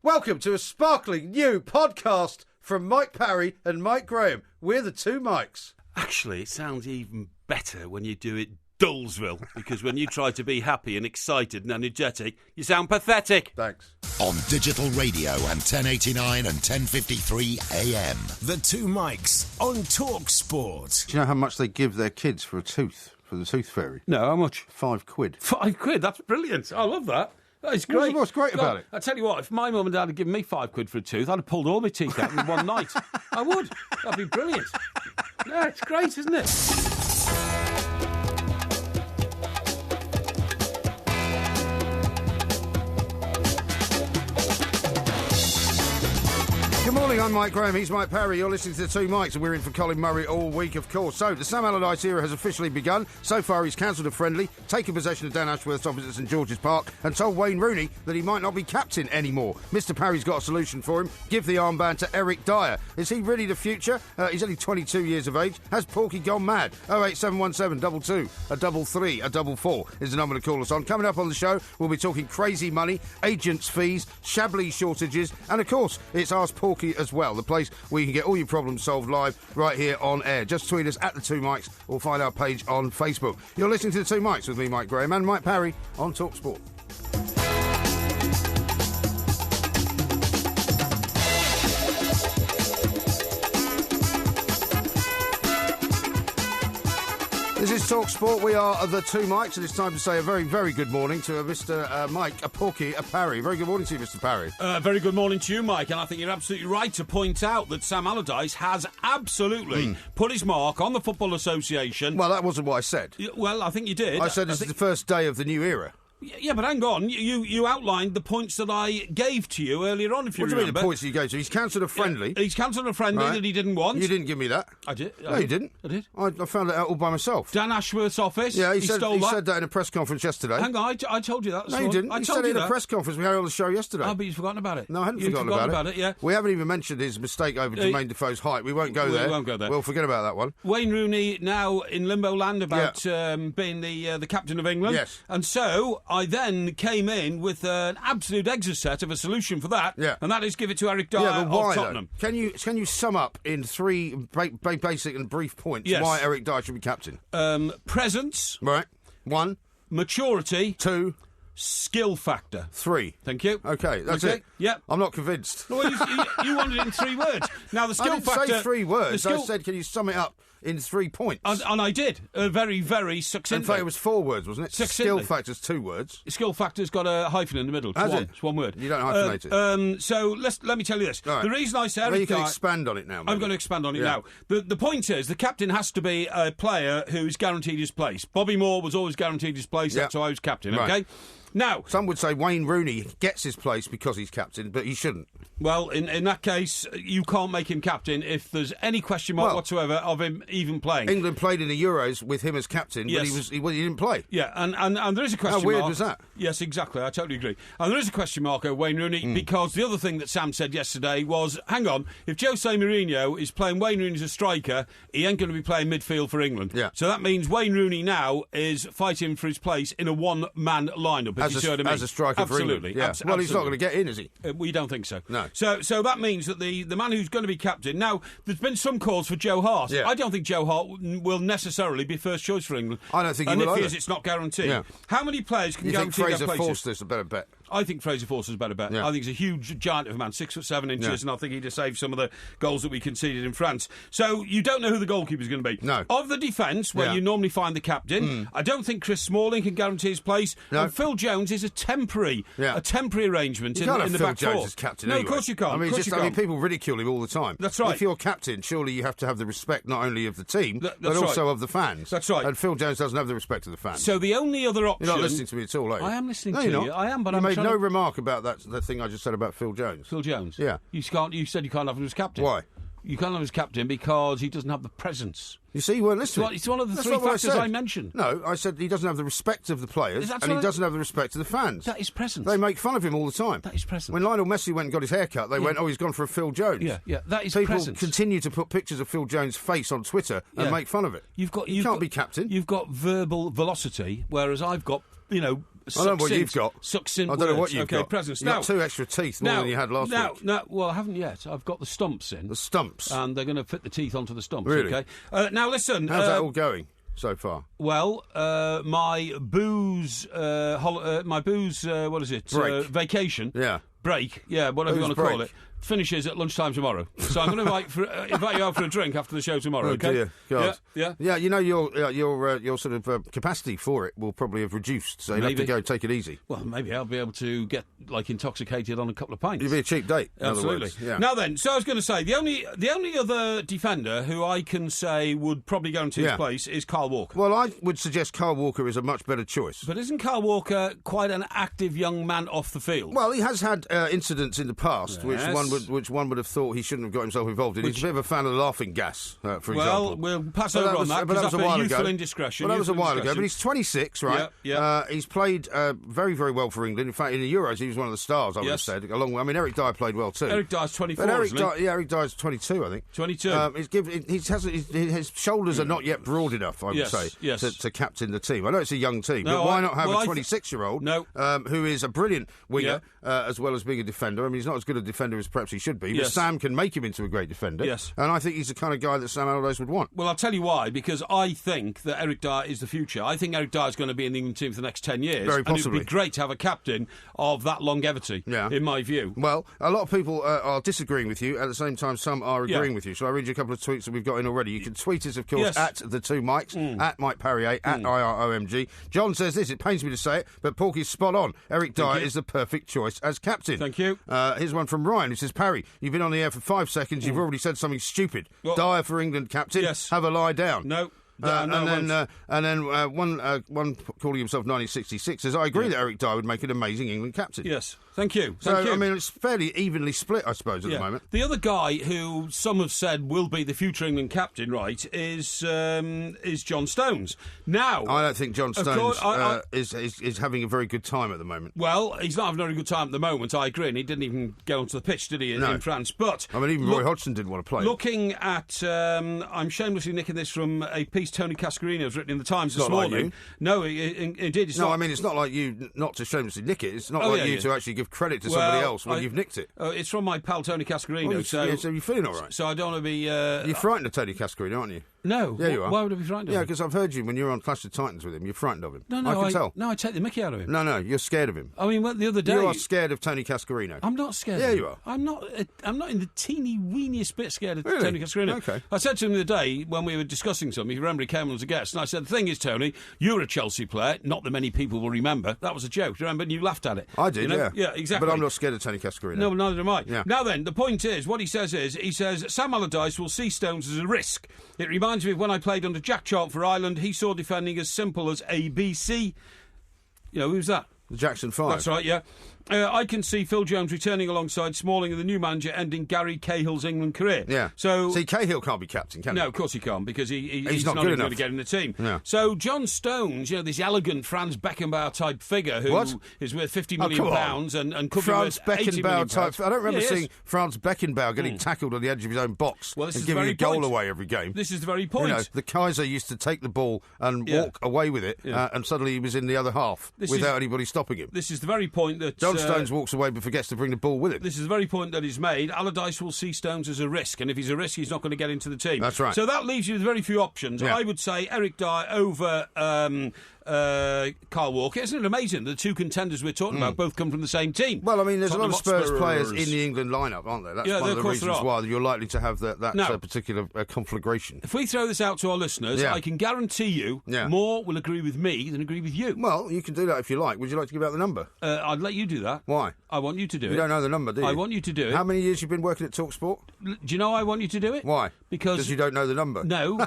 Welcome to a sparkling new podcast from Mike Parry and Mike Graham. We're the two Mikes. Actually, it sounds even better when you do it Dullsville, because when you try to be happy and excited and energetic, you sound pathetic. Thanks. On digital radio and 1089 and 1053 AM. The two Mikes on Talk Sport. Do you know how much they give their kids for a tooth, for the tooth fairy? No, how much? £5. £5? That's brilliant. I love that. That is great. What's great about it? I tell you what, if my mum and dad had given me £5 for a tooth, I'd have pulled all my teeth out in one night. I would. That'd be brilliant. Yeah, it's great, isn't it? Good morning, I'm Mike Graham, he's Mike Parry, you're listening to the two Mikes, and we're in for Colin Murray all week, of course. So, the Sam Allardyce era has officially begun. So far, he's cancelled a friendly, taken possession of Dan Ashworth's office at St George's Park, and told Wayne Rooney that he might not be captain anymore. Mr Parry's got a solution for him. Give the armband to Eric Dyer. Is he really the future? He's only 22 years of age. Has Porky gone mad? 08717 22 333 44 is the number to call us on. Coming up on the show, we'll be talking crazy money, agents' fees, Chablis shortages, and of course, it's Ask Porky as well, the place where you can get all your problems solved live right here on air. Just tweet us at the two Mikes or find our page on Facebook. You're listening to the two Mikes with me, Mike Graham, and Mike Parry on Talk Sport. This is Talk Sport. We are the two Mikes, and it's time to say a very, very good morning to Mr. Mike, a Porky, a Parry. Very good morning to you, Mr. Parry. Very good morning to you, Mike, and I think you're absolutely right to point out that Sam Allardyce has absolutely put his mark on the Football Association. Well, that wasn't what I said. Well, I think you did. I said this is the first day of the new era. Yeah, but hang on. You outlined the points that I gave to you earlier on, if you remember. What do you mean the points you gave to? He's cancelled a friendly. He's cancelled a friendly that he didn't want. You didn't give me that. I did. No, you didn't. I did. I found it out all by myself. Dan Ashworth's office. Yeah, he stole he that. said that in a press conference yesterday. Hang on, I told you that. No, you didn't. He said it in a press conference we had on the show yesterday. Oh, but you've forgotten about it. No, I hadn't forgotten about it. Yeah. We haven't even mentioned his mistake over Jermaine Defoe's height. We won't go there. We won't go there. We'll forget about that one. Wayne Rooney now in limbo land about being the captain of England. Yes. And so I then came in with an absolute exocet of a solution for that. Yeah. And that is give it to Eric Dyer but why, of Tottenham. Though? Can you sum up in three basic and brief points why Eric Dyer should be captain? Presence. Right. 1. Maturity. 2. Skill factor. 3. Thank you. Okay, that's it. Yep. I'm not convinced. Well, you wanted it in 3 words. Now, the skill factor... I didn't say 3 words. I said, can you sum it up in 3 points? And I did. Very, very succinctly. In fact, it was 4 words, wasn't it? Succinctly. Skill factor's 2 words. Skill factor's got a hyphen in the middle. It's one word. You don't hyphenate it. So let me tell you this. Right. The reason I said... Well, you can expand on it now. Maybe. I'm going to expand on it now. The point is, the captain has to be a player who's guaranteed his place. Bobby Moore was always guaranteed his place. That's why I was captain, okay? Right. Now, some would say Wayne Rooney gets his place because he's captain, but he shouldn't. Well, in that case, you can't make him captain if there's any question mark whatsoever of him even playing. England played in the Euros with him as captain, but he didn't play. Yeah, and there is a question mark. How weird was that? Yes, exactly. I totally agree. And there is a question mark over Wayne Rooney because the other thing that Sam said yesterday was, hang on, if Jose Mourinho is playing Wayne Rooney as a striker, he ain't going to be playing midfield for England. Yeah. So that means Wayne Rooney now is fighting for his place in a one-man lineup. If you see what I mean. As a striker for England. Yeah. Well, he's not going to get in, is he? We don't think so. No. So that means that the man who's going to be captain... Now, there's been some calls for Joe Hart. Yeah. I don't think Joe Hart will necessarily be first choice for England. I don't think he will either. And if he is, it's not guaranteed. Yeah. How many players can guarantee their places? You think Fraser Forster's a better bet? I think Fraser Forster's a better bet. Yeah. I think he's a huge giant of a man, 6'7" inches, and I think he'd have saved some of the goals that we conceded in France. So you don't know who the goalkeeper's going to be. No. Of the defence, where you normally find the captain, I don't think Chris Smalling can guarantee his place. No. And Phil Jones is a temporary arrangement in the back four. You can't have Phil Jones as captain No, anyway. of course you can't. I mean, people ridicule him all the time. That's right. If you're captain, surely you have to have the respect not only of the team, but also of the fans. That's right. And Phil Jones doesn't have the respect of the fans. So the only other option... You're not listening to me at all, are you? I am listening to you. I am, but you made no remark about the thing I just said about Phil Jones. Phil Jones? Yeah. You said you can't have him as captain. Why? You can't have him as captain because he doesn't have the presence. You see, you weren't listening. It's one of the 3 factors I mentioned. No, I said he doesn't have the respect of the players and he doesn't have the respect of the fans. That is presence. They make fun of him all the time. That is presence. When Lionel Messi went and got his hair cut, they went, he's gone for a Phil Jones. Yeah, that is People presence. continue to put pictures of Phil Jones' face on Twitter and make fun of it. You can't be captain. You've got verbal velocity, whereas I've got, I don't know what you've got. Succinct I don't know what words. you've got. Presents. You've got 2 extra teeth more than you had last week. No, well, I haven't yet. I've got the stumps in. The stumps? And they're going to fit the teeth onto the stumps, Really? okay? Now, listen. How's that all going so far? Well, my booze, what is it? Break. Vacation. Yeah. Break, yeah, whatever you Booze want to call break. it. Finishes at lunchtime tomorrow. So I'm going to invite you out for a drink after the show tomorrow, Oh, okay? dear God. Yeah. Yeah, you know, your sort of capacity for it will probably have reduced, so you'll have to go take it easy. Well, maybe I'll be able to get, intoxicated on a couple of pints. You'll be a cheap date, in other Absolutely. words. Yeah. Now then, so I was going to say, the only other defender who I can say would probably guarantee his place is Kyle Walker. Well, I would suggest Kyle Walker is a much better choice. But isn't Kyle Walker quite an active young man off the field? Well, he has had incidents in the past Yes. which one would have thought he shouldn't have got himself involved in. He's a bit of a fan of the laughing gas, for example. Well, we'll pass over on that, because that's a youthful indiscretion. Well, that was a while ago, but he's 26, right? Yeah. He's played very, very well for England. In fact, in the Euros, he was one of the stars, I would have said. Eric Dyer played well too. Eric Dyer's 24, but isn't he? Eric Dyer's 22, I think. 22. His shoulders are not yet broad enough, I would say, to captain the team. I know it's a young team, but why not have a 26-year-old who is a brilliant winger as well as being a defender? I mean, he's not as good a defender as perhaps he should be, but Sam can make him into a great defender. Yes. And I think he's the kind of guy that Sam Allardyce would want. Well, I'll tell you why, because I think that Eric Dyer is the future. I think Eric Dyer is going to be in the England team for the next 10 years. Very possibly. And it would be great to have a captain of that longevity, in my view. Well, a lot of people are disagreeing with you. At the same time, some are agreeing with you. Shall I read you a couple of tweets that we've got in already? You can tweet us, of course, at the 2 Mikes, at Mike Parry 8, at IROMG. John says this, it pains me to say it, but Porky's spot on. Eric Dyer is the perfect choice as captain. Thank you. Here's one from Ryan, who says, Parry, you've been on the air for 5 seconds, you've already said something stupid. Well, Dyer for England captain, have a lie down. No. And then one calling himself 1966 says, I agree that Eric Dyer would make an amazing England captain. Yes, thank you. I mean, it's fairly evenly split, I suppose, at the moment. The other guy who some have said will be the future England captain, right, is John Stones. Now, I don't think John Stones is having a very good time at the moment. Well, he's not having a very good time at the moment, I agree, and he didn't even get onto the pitch, did he, in France? But I mean, even Roy Hodgson didn't want to play. Looking at, I'm shamelessly nicking this from a piece Tony Cascarino has written in the Times this morning. Like you. No, indeed, it's not. I mean, it's not like you not to shamelessly nick it. It's not like you to actually give credit to somebody else when you've nicked it. It's from my pal Tony Cascarino. So you're feeling all right? So I don't want to be... You're frightened of Tony Cascarino, aren't you? No. Yeah, you are. Why would I be frightened of him? Yeah, because I've heard you when you're on Clash of Titans with him. You're frightened of him. No, I can tell. No, I take the mickey out of him. No, you're scared of him. I mean, the other day... You are scared of Tony Cascarino. I'm not scared. Yeah, of him. you are. I'm not in the teeny weeniest bit scared of Really? Tony Cascarino. Okay. I said to him the other day when we were discussing something, you remember he came on as a guest, and I said, the thing is, Tony, you're a Chelsea player, not that many people will remember. That was a joke, do you remember? And you laughed at it. I did, yeah. Yeah, exactly. But I'm not scared of Tony Cascarino. No, neither am I. Yeah. Now then, the point is, what he says Sam Allardyce will see Stones as a risk. It reminds me of when I played under Jack Charlton for Ireland, he saw defending as simple as ABC. You know, who's that? The Jackson 5. That's right, yeah. I can see Phil Jones returning alongside Smalling and the new manager ending Gary Cahill's England career. Yeah. So, see, Cahill can't be captain, can he? No, of course he can't, because he's not not good even going enough to get in the team. No. So John Stones, this elegant Franz Beckenbauer type figure who is worth £50 million and could Franz be worth £80 million. type. I don't remember seeing Franz Beckenbauer getting tackled on the edge of his own box and giving a goal away every game. This is the very point. The Kaiser used to take the ball and walk away with it, and suddenly he was in the other half without anybody stopping him. This is the very point that John Stones walks away but forgets to bring the ball with him. This is the very point that is made. Allardyce will see Stones as a risk, and if he's a risk, he's not going to get into the team. That's right. So that leaves you with very few options. Yeah. I would say Eric Dyer over Kyle Walker. Isn't it amazing that the two contenders we're talking about both come from the same team? Well, I mean, there's a lot of Spurs Spurs players in the England lineup, aren't there? That's one of the reasons why you're likely to have that particular conflagration. If we throw this out to our listeners, I can guarantee you more will agree with me than agree with you. Well, you can do that if you like. Would you like to give out the number? I'd let you do that. Why? I want you to do it. You don't know the number, do you? I want you to do it. How many years you've been working at TalkSport? Do you know I want you to do it? Why? Because you don't know the number. No,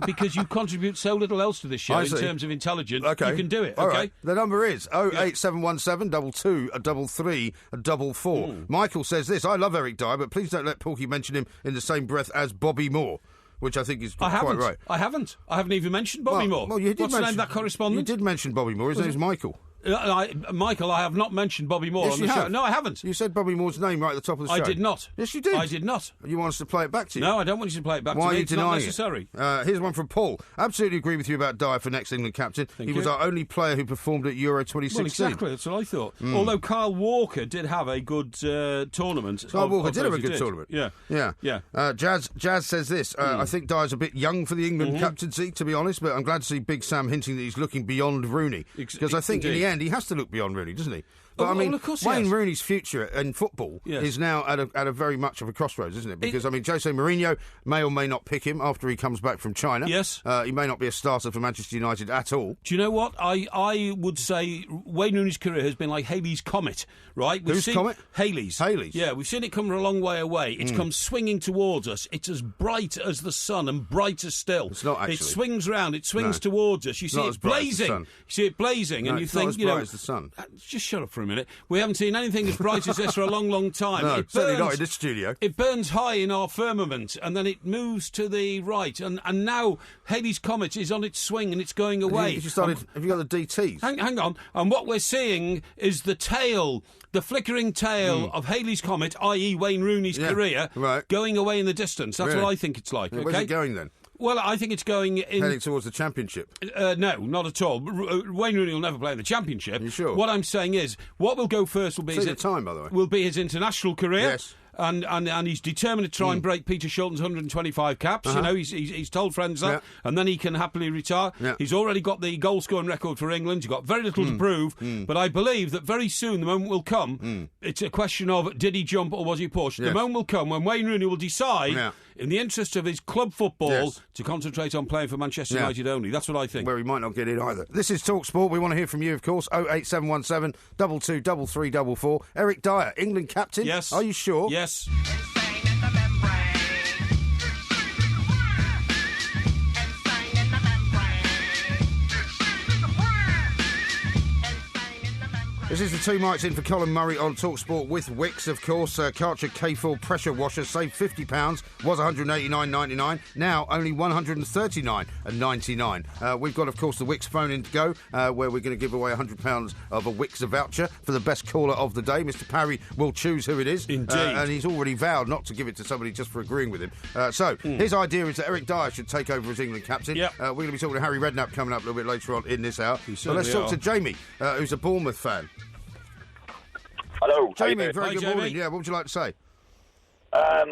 because you contribute so little else to this show in terms of intelligence. Okay. You can do it. All okay. Right. The number is 08717 22 33 44. Michael says this: I love Eric Dyer, but please don't let Porky mention him in the same breath as Bobby Moore. Which I think is quite right. I haven't even mentioned Bobby Moore. Well, you did What's the name of that correspondent? You did mention Bobby Moore. His name's Michael. Michael, I have not mentioned Bobby Moore Yes, on the you show. have. No, I haven't. You said Bobby Moore's name right at the top of the show. I did not. Yes, you did. I did not. You want us to play it back to you? No, I don't want you to play it back Why to are me. you It's not denying necessary. it? Here's one from Paul. Absolutely agree with you about Dyer for next England captain. He was you. our only player who performed at Euro 2016. Well, exactly. That's what I thought. Although Kyle Walker did have a good tournament. Kyle Walker did have a good tournament. Yeah. Jazz says this. I think Dyer's a bit young for the England captaincy, to be honest, but I'm glad to see Big Sam hinting that he's looking beyond Rooney. Because I think in the end he has to look beyond Rooney, doesn't he? But I mean, of course Wayne Rooney's future in football Yes. is now at a very much of a crossroads, isn't it? Because I mean, Jose Mourinho may or may not pick him after he comes back from China. Yes. He may not be a starter for Manchester United at all. Do you know what? I would say Wayne Rooney's career has been like Halley's Comet, right? Whose comet? Halley's. Halley's. Yeah, we've seen it come a long way away. It's come swinging towards us. It's as bright as the sun and brighter still. It's not actually. It swings round. It swings towards us. You see not it as bright as the blazing. sun. You see it blazing, and you it's not think, as you know, bright as the sun. Just shut up for a minute. We haven't seen anything as bright as this for a long, long time. No, It certainly not burns- in this studio. It burns high in our firmament, and then it moves to the right, and now Halley's Comet is on its swing and it's going away. Have you got the DTs? Hang on. And what we're seeing is the tail, the flickering tail of Halley's Comet, i.e. Wayne Rooney's career, right. going away in the distance. That's Really? what I think it's like. Where's it going then? Well, I think it's going in... Heading towards the Championship. No, not at all. Wayne Rooney will never play in the Championship. You sure? What I'm saying is, what will go first will be Take the time, by the way. will be his international career. Yes. And he's determined to try and break Peter Shilton's 125 caps. You know, he's told friends that, Yeah. and then he can happily retire. Yeah. He's already got the goal scoring record for England. He's got very little to prove, but I believe that very soon the moment will come. It's a question of did he jump or was he pushed? Yes. The moment will come when Wayne Rooney will decide, in the interest of his club football, to concentrate on playing for Manchester United only. That's what I think. Where he might not get in either. This is Talk Sport. We want to hear from you, of course. 08717 22 3344. Eric Dyer, England captain. Yes. Are you sure? Yes. This is the two mics in for Colin Murray on TalkSport with Wicks, of course. Karcher K4 pressure washer saved £50, was $189.99, now only $139.99. We've got, of course, the Wicks phone in to go, where we're going to give away £100 of a Wicks voucher for the best caller of the day. Mr. Parry will choose who it is. Indeed. And he's already vowed not to give it to somebody just for agreeing with him. His idea is that Eric Dyer should take over as England captain. Yep. We're going to be talking to Harry Redknapp coming up a little bit later on in this hour. So let's certainly talk to Jamie, who's a Bournemouth fan. Hello. Jamie, Hi, very Hi, good Jamie. morning. Yeah, what would you like to say? I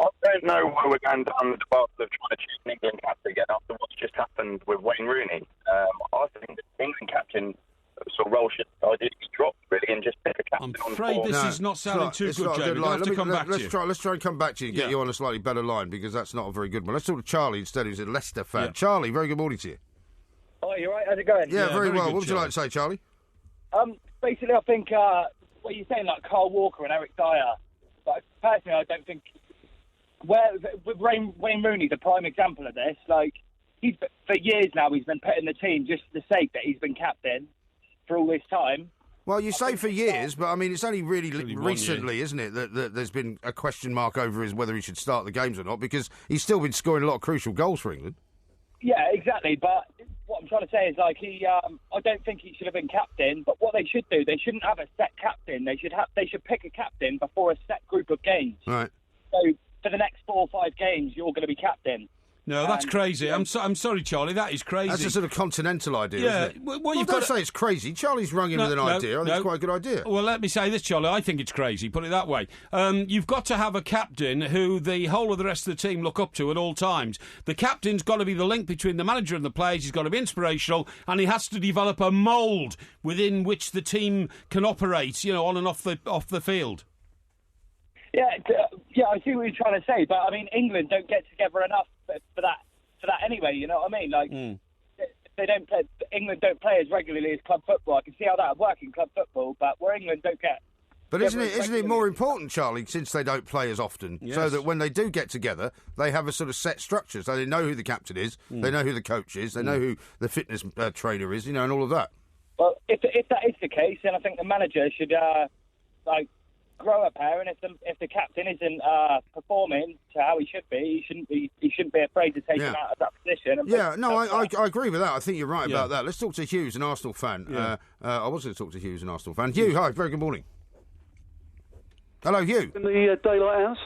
don't know where we're going down the path of trying to choose an England captain again after what's just happened with Wayne Rooney. I think the England captain sort of role should ideally be dropped, really, and just pick a captain I'm on afraid board. this is not sounding too it's good, not a Jamie. good We'll line. have to come back to let's you. try and come back to you and get Yeah. you on a slightly better line, because that's not a very good one. Let's talk to Charlie instead, who's a Leicester fan. Yeah. Charlie, very good morning to you. Oh, you're right. How's it going? Yeah, very very well. good, What would you Charlie. like to say, Charlie? Basically, I think what you're saying, like Kyle Walker and Eric Dyer. But personally, I don't think. With Wayne Rooney, the prime example of this. Like, for years now, he's been put in the team just for the sake that he's been captain for all this time. Well, you say for years, but I mean, it's only really Only 1 recently, year. isn't it, that there's been a question mark over whether he should start the games or not, because he's still been scoring a lot of crucial goals for England. Yeah, exactly. But what I'm trying to say is, like, I don't think he should have been captain. But what they should do, they shouldn't have a set captain. They should pick a captain before a set group of games. Right. So for the next 4 or 5 games, you're going to be captain. No, that's crazy. I'm sorry, Charlie. That is crazy. That's a sort of continental idea, Yeah, isn't it? well, you've don't got say it's crazy. Charlie's rung in with an idea. I think it's quite a good idea. Well, let me say this, Charlie. I think it's crazy. Put it that way. You've got to have a captain who the whole of the rest of the team look up to at all times. The captain's got to be the link between the manager and the players. He's got to be inspirational, and he has to develop a mould within which the team can operate, you know, on and off the field. Yeah, I see what you're trying to say, but I mean, England don't get together enough for that anyway. You know what I mean? Like, they don't play. England don't play as regularly as club football. I can see how that would work in club football, but where England don't get. But isn't it more important, Charlie, since they don't play as often, Yes. so that when they do get together, they have a sort of set structure, so they know who the captain is, they know who the coach is, they know who the fitness trainer is, you know, and all of that. Well, if that is the case, then I think the manager should grow a pair, and if the captain isn't performing to how he should be, he shouldn't be afraid to take him out of that position. I agree with that. I think you're right about that. Let's talk to Hughes, an Arsenal fan. Yeah. I was going to talk to Hughes, an Arsenal fan. Hugh, hi, very good morning. Hello, Hugh. In the Daylight House?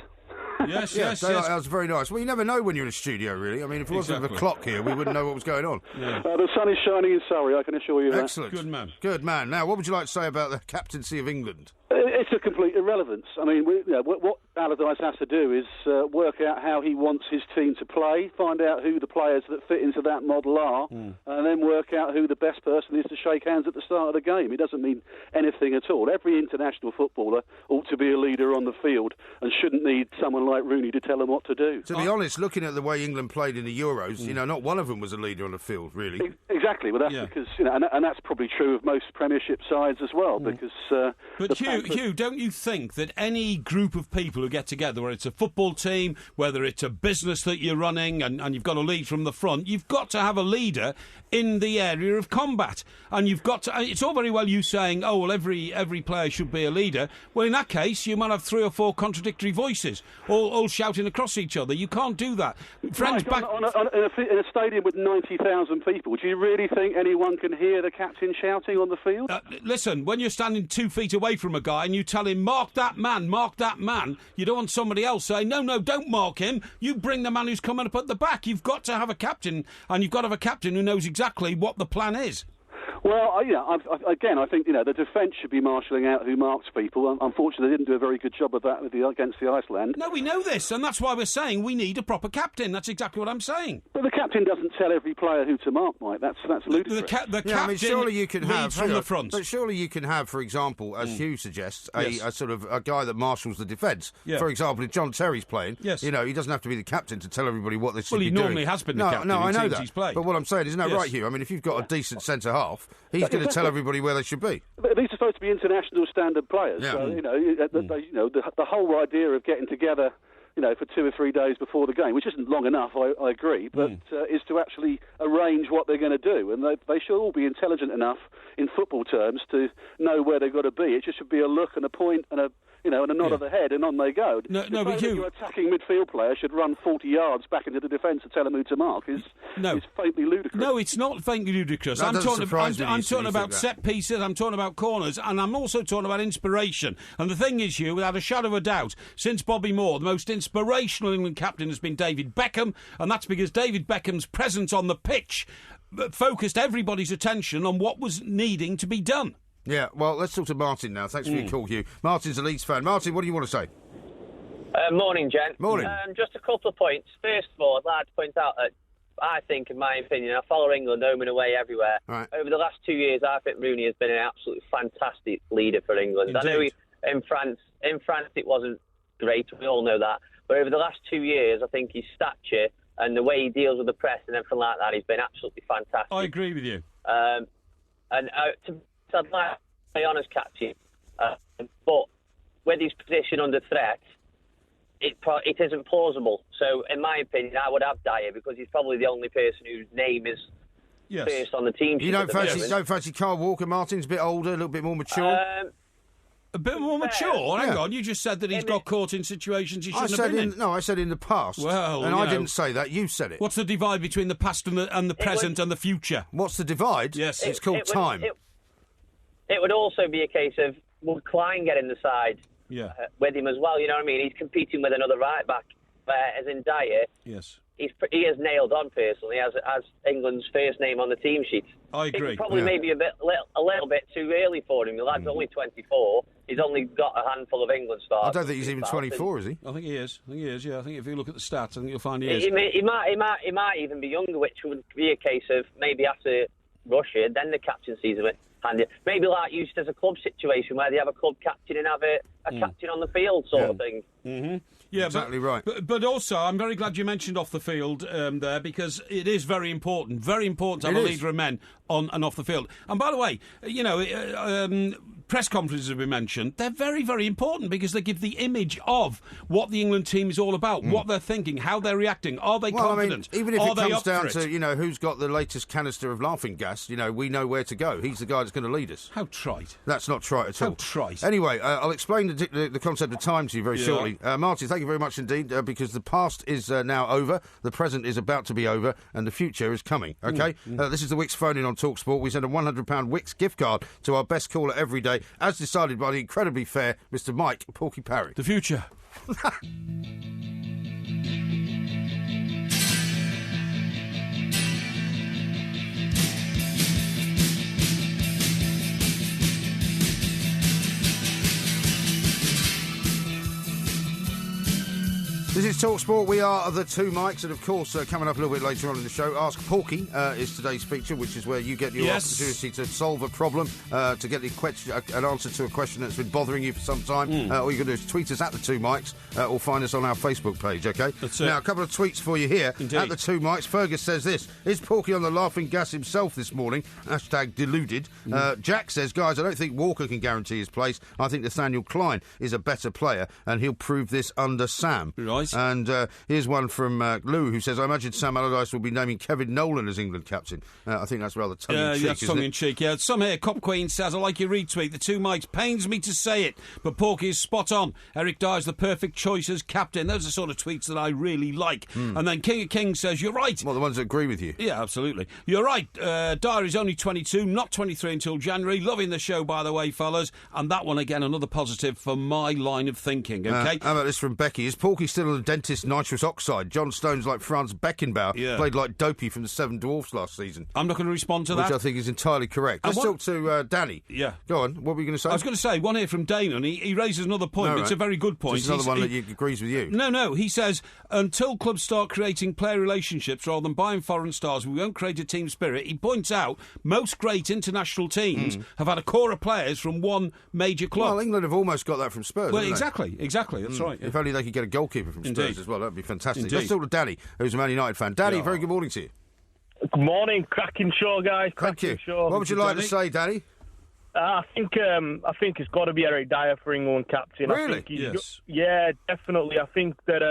Yes. Daylight House is very nice. Well, you never know when you're in a studio, really. I mean, if it wasn't for a clock here, we wouldn't know what was going on. Yeah. The sun is shining in Surrey, I can assure you that. Excellent. Good man. Now, what would you like to say about the captaincy of England? It's a complete irrelevance. I mean, what Allardyce has to do is work out how he wants his team to play, find out who the players that fit into that model are, and then work out who the best person is to shake hands at the start of the game. It doesn't mean anything at all. Every international footballer ought to be a leader on the field and shouldn't need someone like Rooney to tell them what to do. To be honest, looking at the way England played in the Euros, not one of them was a leader on the field, really. Exactly. Well, that's because, and that's probably true of most Premiership sides as well, because... But Hugh, don't you think that any group of people who get together, whether it's a football team, whether it's a business that you're running and you've got a lead from the front, you've got to have a leader in the area of combat. And you've got to... It's all very well you saying, oh, well, every player should be a leader. Well, in that case, you might have 3 or 4 contradictory voices, all shouting across each other. You can't do that. Friends, in a stadium with 90,000 people, do you really think anyone can hear the captain shouting on the field? Listen, when you're standing 2 feet away from a guy and you tell him, mark that man, you don't want somebody else saying, no, don't mark him. You bring the man who's coming up at the back. You've got to have a captain, and you've got to have a captain who knows exactly what the plan is. Well, I think the defence should be marshalling out who marks people. Unfortunately, they didn't do a very good job of that against the Iceland. No, we know this, and that's why we're saying we need a proper captain. That's exactly what I'm saying. But the captain doesn't tell every player who to mark, Mike. That's ludicrous. The captain surely you can have from the front. But surely you can have, for example, as Hugh suggests, a sort of a guy that marshals the defence. Yeah. For example, if John Terry's playing, he doesn't have to be the captain to tell everybody what they should be doing. Well, he normally has been the captain. No, I know teams that. He's played. But what I'm saying, isn't that right, Hugh? I mean, if you've got a decent centre half, he's going to tell everybody where they should be. But these are supposed to be international standard players. Yeah. So, the whole idea of getting together, for 2 or 3 days before the game, which isn't long enough, I agree, but is to actually arrange what they're going to do. And they should all be intelligent enough in football terms to know where they've got to be. It just should be a look and a point and a nod of the head, and on they go. But Hugh, your attacking midfield player should run 40 yards back into the defence and tell them who to mark is faintly ludicrous. No, it's not faintly ludicrous. I'm talking about set pieces, I'm talking about corners, and I'm also talking about inspiration. And the thing is, Hugh, without a shadow of a doubt, since Bobby Moore, the most inspirational England captain has been David Beckham, and that's because David Beckham's presence on the pitch focused everybody's attention on what was needing to be done. Yeah, well, let's talk to Martin now. Thanks for your call, Hugh. Martin's a Leeds fan. Martin, what do you want to say? Morning, gent. Morning. Just a couple of points. First of all, I'd like to point out that I think, in my opinion, I follow England home and away everywhere. Right. Over the last 2 years, I think Rooney has been an absolutely fantastic leader for England. Indeed. I know in France it wasn't great. We all know that. But over the last 2 years, I think his stature and the way he deals with the press and everything like that, he's been absolutely fantastic. I agree with you. I'd like to be honest, captain, but with his position under threat, it isn't plausible. So, in my opinion, I would have Dyer because he's probably the only person whose name is first on the team sheet. You don't fancy Kyle Walker? Martin's a bit older, a little bit more mature. A bit more mature? Hang on, you just said that he's got caught in situations he shouldn't have been in. No, I said in the past. Well, and I didn't say that. You said it. What's the divide between the past and the present and the future? What's the divide? Yes. It's called time. It would also be a case of, would Klein get in the side with him as well? You know what I mean? He's competing with another right-back, as in Dyer. Yes. He is nailed on personally as England's first name on the team sheet. I agree. It's probably maybe a little bit too early for him. The lad's only 24. He's only got a handful of England starts. I don't think he's even 24, is he? I think he is. Yeah, I think if you look at the stats, I think you'll find he is. He might even be younger, which would be a case of maybe after Russia, then the captaincy's a bit handy. Maybe like used as a club situation where they have a club captain and have a captain on the field sort of thing. Mm-hmm. Yeah, exactly right. But also, I'm very glad you mentioned off the field there because it is very important to have a leader of men on and off the field. And by the way, press conferences have been mentioned. They're very, very important because they give the image of what the England team is all about, what they're thinking, how they're reacting. Are they confident? I mean, even if it comes down to, it? Who's got the latest canister of laughing gas, we know where to go. He's the guy that's going to lead us. How trite. That's not trite at all. How trite. Anyway, I'll explain the concept of time to you very shortly. Marty, thank you very much indeed, because the past is now over, the present is about to be over, and the future is coming, OK? This is the Wix phone-in on TalkSport. We send a £100 Wix gift card to our best caller every day, as decided by the incredibly fair Mr. Mike Porky Parry. The future. This is TalkSport. We are the two mics, and of course, coming up a little bit later on in the show, Ask Porky is today's feature, which is where you get your opportunity to solve a problem, to get an answer to a question that's been bothering you for some time. All you can do is tweet us at the two mics, or find us on our Facebook page. Okay. That's it. Now, a couple of tweets for you here. Indeed. At the two mics. Fergus says this: Is Porky on the laughing gas himself this morning? #deluded. Jack says, guys, I don't think Walker can guarantee his place. I think Nathaniel Klein is a better player, and he'll prove this under Sam. Right. And here's one from Lou, who says, I imagine Sam Allardyce will be naming Kevin Nolan as England captain. I think that's rather tongue-in-cheek, that's tongue-in-cheek, yeah. Some here, Cop Queen says, I like your retweet. The two mics pains me to say it, but Porky is spot on. Eric Dyer's the perfect choice as captain. Those are the sort of tweets that I really like. And then King of Kings says, you're right. Well, the ones that agree with you. Yeah, absolutely. You're right. Dyer is only 22, not 23 until January. Loving the show, by the way, fellas. And that one, again, another positive for my line of thinking, OK? How about this from Becky? Is Porky still on the dentist nitrous oxide? John Stones like Franz Beckenbauer played like Dopey from the Seven Dwarfs last season. I'm not going to respond to that. Which I think is entirely correct. Let's talk to Danny. Yeah. Go on. What were you going to say? I was going to say, one here from Dane, and he raises another point. No, right. It's a very good point. It's another one that agrees with you. No. He says, until clubs start creating player relationships rather than buying foreign stars, we won't create a team spirit. He points out most great international teams have had a core of players from one major club. Well, England have almost got that from Spurs. Well, exactly. That's right. If only they could get a goalkeeper from Spurs as well, that'd be fantastic. Indeed. Let's talk to Danny, who's a Man United fan. Danny, very good morning to you. Good morning, cracking show, guys. Thank you. What would you like to say, Danny? I think it's got to be Eric Dyer for England captain. Really? I think yeah, definitely. I think that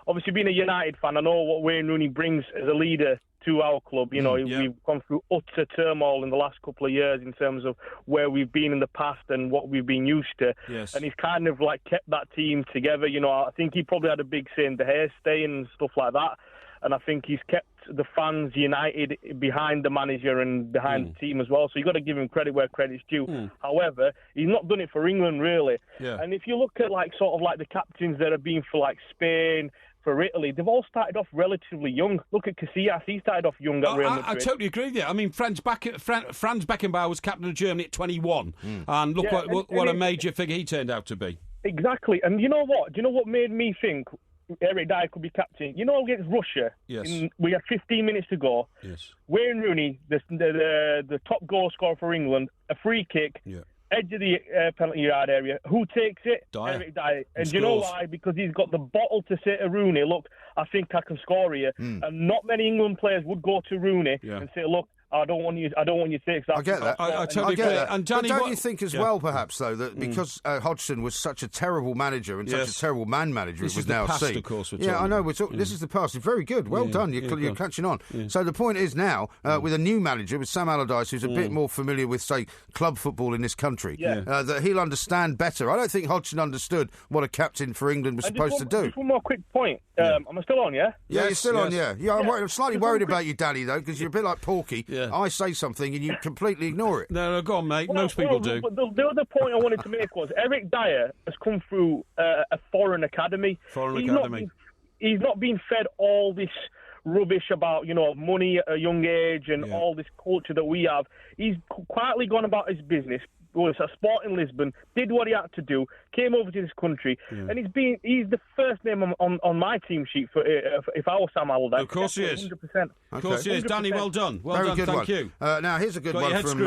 obviously being a United fan, I know what Wayne Rooney brings as a leader to our club. We've gone through utter turmoil in the last couple of years in terms of where we've been in the past and what we've been used to. Yes. And he's kind of like kept that team together. I think he probably had a big say in the hairstay and stuff like that. And I think he's kept the fans united behind the manager and behind the team as well. So you've got to give him credit where credit's due. However, he's not done it for England, really. Yeah. And if you look at the captains that have been for Spain, for Italy, they've all started off relatively young. Look at Casillas, he started off young at Real Madrid. I totally agree with you. I mean, Franz Beckenbauer was captain of Germany at 21, and look what a major figure he turned out to be. Exactly, and you know what? Do you know what made me think Eric Dyer could be captain? Against Russia, we had 15 minutes to go. Yes. Wayne Rooney, the top goal scorer for England, a free kick. Yeah. Edge of the penalty yard area. Who takes it? Dyer. Eric Dyer. And do you know why? Because he's got the bottle to say to Rooney, look, I think I can score here. And not many England players would go to Rooney and say, look, I don't want you to take that. I get that. I totally get that. And Danny, but don't you think as well, perhaps, though, that because Hodgson was such a terrible manager and such a terrible man manager, this it was is the now past, seen. Of course, I know. This is the past. Very good. Well done. You're catching on. Yeah. So the point is now, with a new manager, with Sam Allardyce, who's a bit more familiar with, say, club football in this country, that he'll understand better. I don't think Hodgson understood what a captain for England was supposed to do. Just one more quick point. Am I still on, yeah? Yeah, you're still on, yeah. I'm slightly worried about you, Danny, though, because you're a bit like Porky. Yeah. I say something and you completely ignore it. No, go on, mate. Most people do. But the other point I wanted to make was Eric Dyer has come through a foreign academy. He's not been fed all this rubbish about, money at a young age and all this culture that we have. He's quietly gone about his business. Was at Sporting Lisbon, did what he had to do, came over to this country, and he's the first name on my team sheet for if I was Sam Allardyce. Of course he is. 100%. Of course he is. Danny, well done. Very good thank you. Now here's a good one from.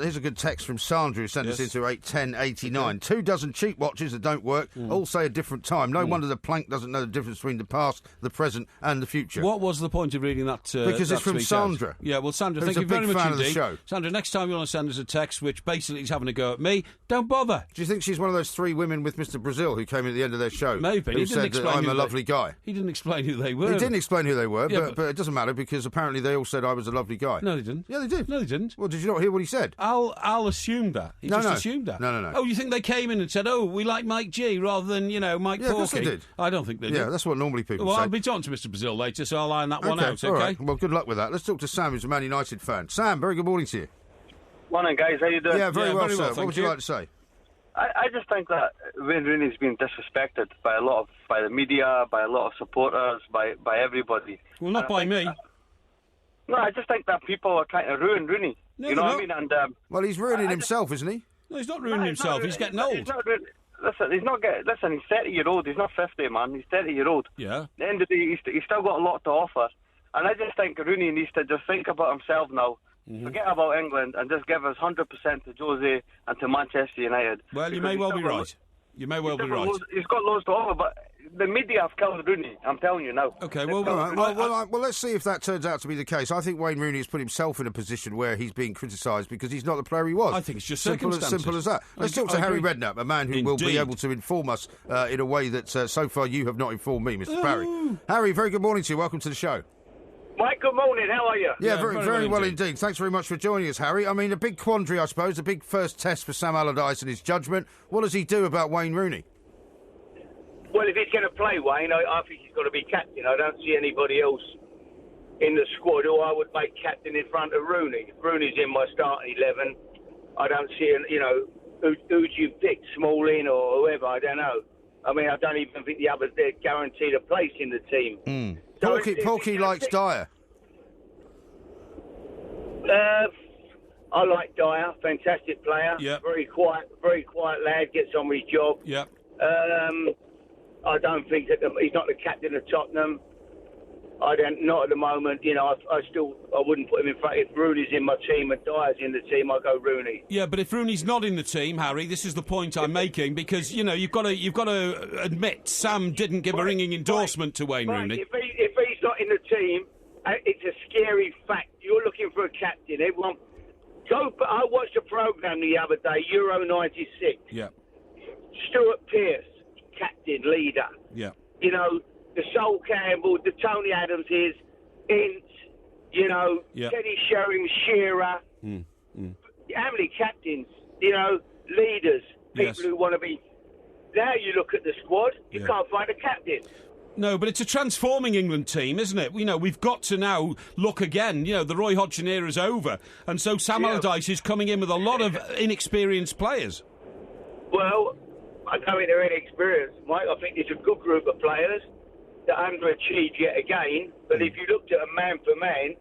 Here's a good text from Sandra who sent us into 81089. 2 dozen cheap watches that don't work, all say a different time. No wonder the plank doesn't know the difference between the past, the present, and the future. What was the point of reading that? Because it's from Sandra. Yeah, well, Sandra, thank you very much indeed. Sandra, next time you want to send us a text, which basically is having a a go at me, don't bother. Do you think she's one of those three women with Mr. Brazil who came at the end of their show? Maybe. Who said that I'm a lovely guy? He didn't explain who they were. He didn't explain who they were, Yeah, but it doesn't matter because apparently they all said I was a lovely guy. No, they didn't. Yeah, they did. No, they didn't. Well, did you not hear what he said? I'll assume that. He just assumed that. No. Oh, you think they came in and said, "Oh, we like Mike G," rather than Mike Porky? Yeah, of course they did. I don't think they did. Yeah, that's what normally people Well, say. I'll be talking to Mr. Brazil later, so I'll iron that one out. Okay. All right. Well, good luck with that. Let's talk to Sam, who's a Man United fan. Sam, very good morning to you. Morning, guys. How you doing? Yeah, very well, very sir. well, What would you like to say? I just think that Wayne Rooney's been disrespected by the media, by a lot of supporters, by everybody. Well, not by me. No, I just think that people are trying to ruin Rooney. No, you know they're what I mean? And well, he's ruining himself, isn't he? No, he's not ruining himself. He's getting old. Listen, he's 30-year-old. He's not 50, man. He's 30-year-old. Yeah. At the end of the day, he's still got a lot to offer. And I just think Rooney needs to just think about himself now. Mm-hmm. Forget about England and just give us 100% to Jose and to Manchester United. Well, you may well be right. You may well be right. He's got loads to offer, but the media have killed Rooney. I'm telling you now. Okay, well, All right. Well, let's see if that turns out to be the case. I think Wayne Rooney has put himself in a position where he's being criticised because he's not the player he was. I think it's just simple as that. Let's talk to Harry agree. Redknapp, a man who will be able to inform us in a way that so far you have not informed me, Mr. Parry. Harry, very good morning to you. Welcome to the show. Mike, good morning. How are you? Yeah, very well indeed. Thanks very much for joining us, Harry. I mean, a big quandary, I suppose, a big first test for Sam Allardyce and his judgment. What does he do about Wayne Rooney? Well, if he's going to play Wayne, I think he's got to be captain. I don't see anybody else in the squad who I would make captain in front of Rooney. If Rooney's in my starting 11, I don't see, who do you pick, Smalling or whoever, I don't know. I mean, I don't even think the others, they're guaranteed a place in the team. So Porky likes Dyer. I like Dyer, fantastic player. Yep. Very quiet lad, gets on with his job. Yeah. I don't think that he's not the captain of Tottenham. Not at the moment. I wouldn't put him in front. If Rooney's in my team and Dyer's in the team, I go Rooney. Yeah, but if Rooney's not in the team, Harry, this is the point I'm making because you've got to admit Sam didn't give a ringing endorsement to Wayne Rooney. If he's not in the team, it's a scary fact. You're looking for a captain. Everyone, I watched a programme the other day, Euro '96. Yeah. Stuart Pearce, captain, leader. Yeah. The Sol Campbell, the Tony Adamses, Ince, Teddy Sheringham, Shearer. How many captains, leaders, people who want to be... Now you look at the squad, you can't find a captain. No, but it's a transforming England team, isn't it? We've got to now look again. The Roy Hodgson era is over. And so Sam Allardyce is coming in with a lot of inexperienced players. Well, I don't think they're inexperienced, Mike. I think it's a good group of players that underachieved yet again. But if you looked at a man for man,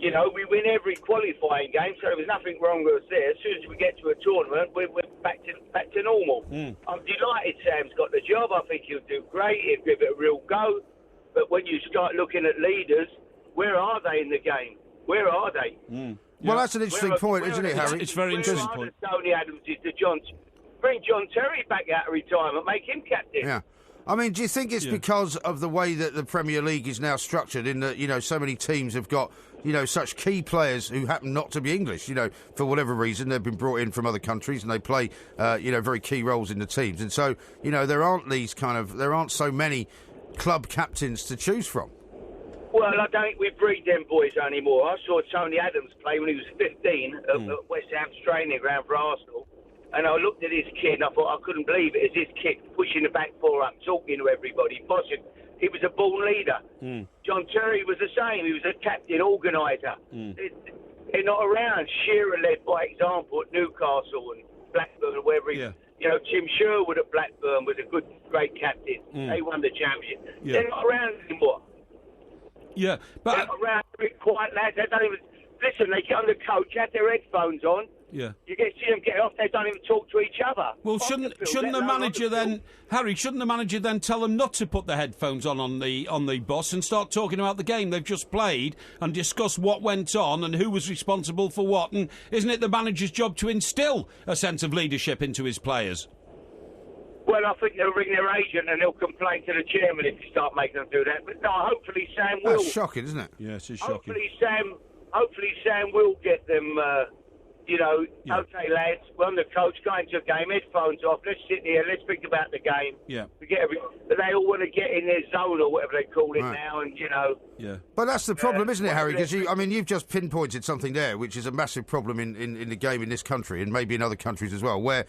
we win every qualifying game, so there was nothing wrong with us there. As soon as we get to a tournament, we're back to normal. I'm delighted Sam's got the job. I think he'll do great. He'll give it a real go. But when you start looking at leaders, where are they in the game? Where are they? Well, that's an interesting point, isn't it, Harry? It's a very interesting point. Tony Adams is the John. Bring John Terry back out of retirement. Make him captain. Yeah. I mean, do you think it's because of the way that the Premier League is now structured in that, so many teams have got, such key players who happen not to be English, for whatever reason, they've been brought in from other countries and they play, very key roles in the teams. And so, there aren't so many club captains to choose from. Well, I don't think we breed them boys anymore. I saw Tony Adams play when he was 15 at West Ham's training ground for Arsenal. And I looked at his kid and I thought I couldn't believe it. It's his kid pushing the back four up, talking to everybody, bossing. He was a born leader. John Terry was the same. He was a captain, organiser. They're not around. Shearer led by example at Newcastle and Blackburn and wherever he... Tim Sherwood at Blackburn was a great captain. They won the championship. They're not around anymore. Yeah, but... They're not around, quiet lads. They don't even... Listen, they get on the coach, have their headphones on. Yeah. You get see them get off, they don't even talk to each other. Well, shouldn't the manager then, Harry, shouldn't the manager then tell them not to put their headphones on the bus and start talking about the game they've just played and discuss what went on and who was responsible for what? And isn't it the manager's job to instil a sense of leadership into his players? Well, I think they'll ring their agent and they'll complain to the chairman if you start making them do that. But no, hopefully Sam will. That's shocking, isn't it? Yes, it's shocking. Hopefully Sam will get them Okay, lads, we're on the coach, going to a game, headphones off, let's sit here, let's think about the game. Yeah. But they all want to get in their zone or whatever they call it now, and, Yeah. But that's the problem, isn't it, Harry? Because you've just pinpointed something there, which is a massive problem in the game in this country, and maybe in other countries as well, where,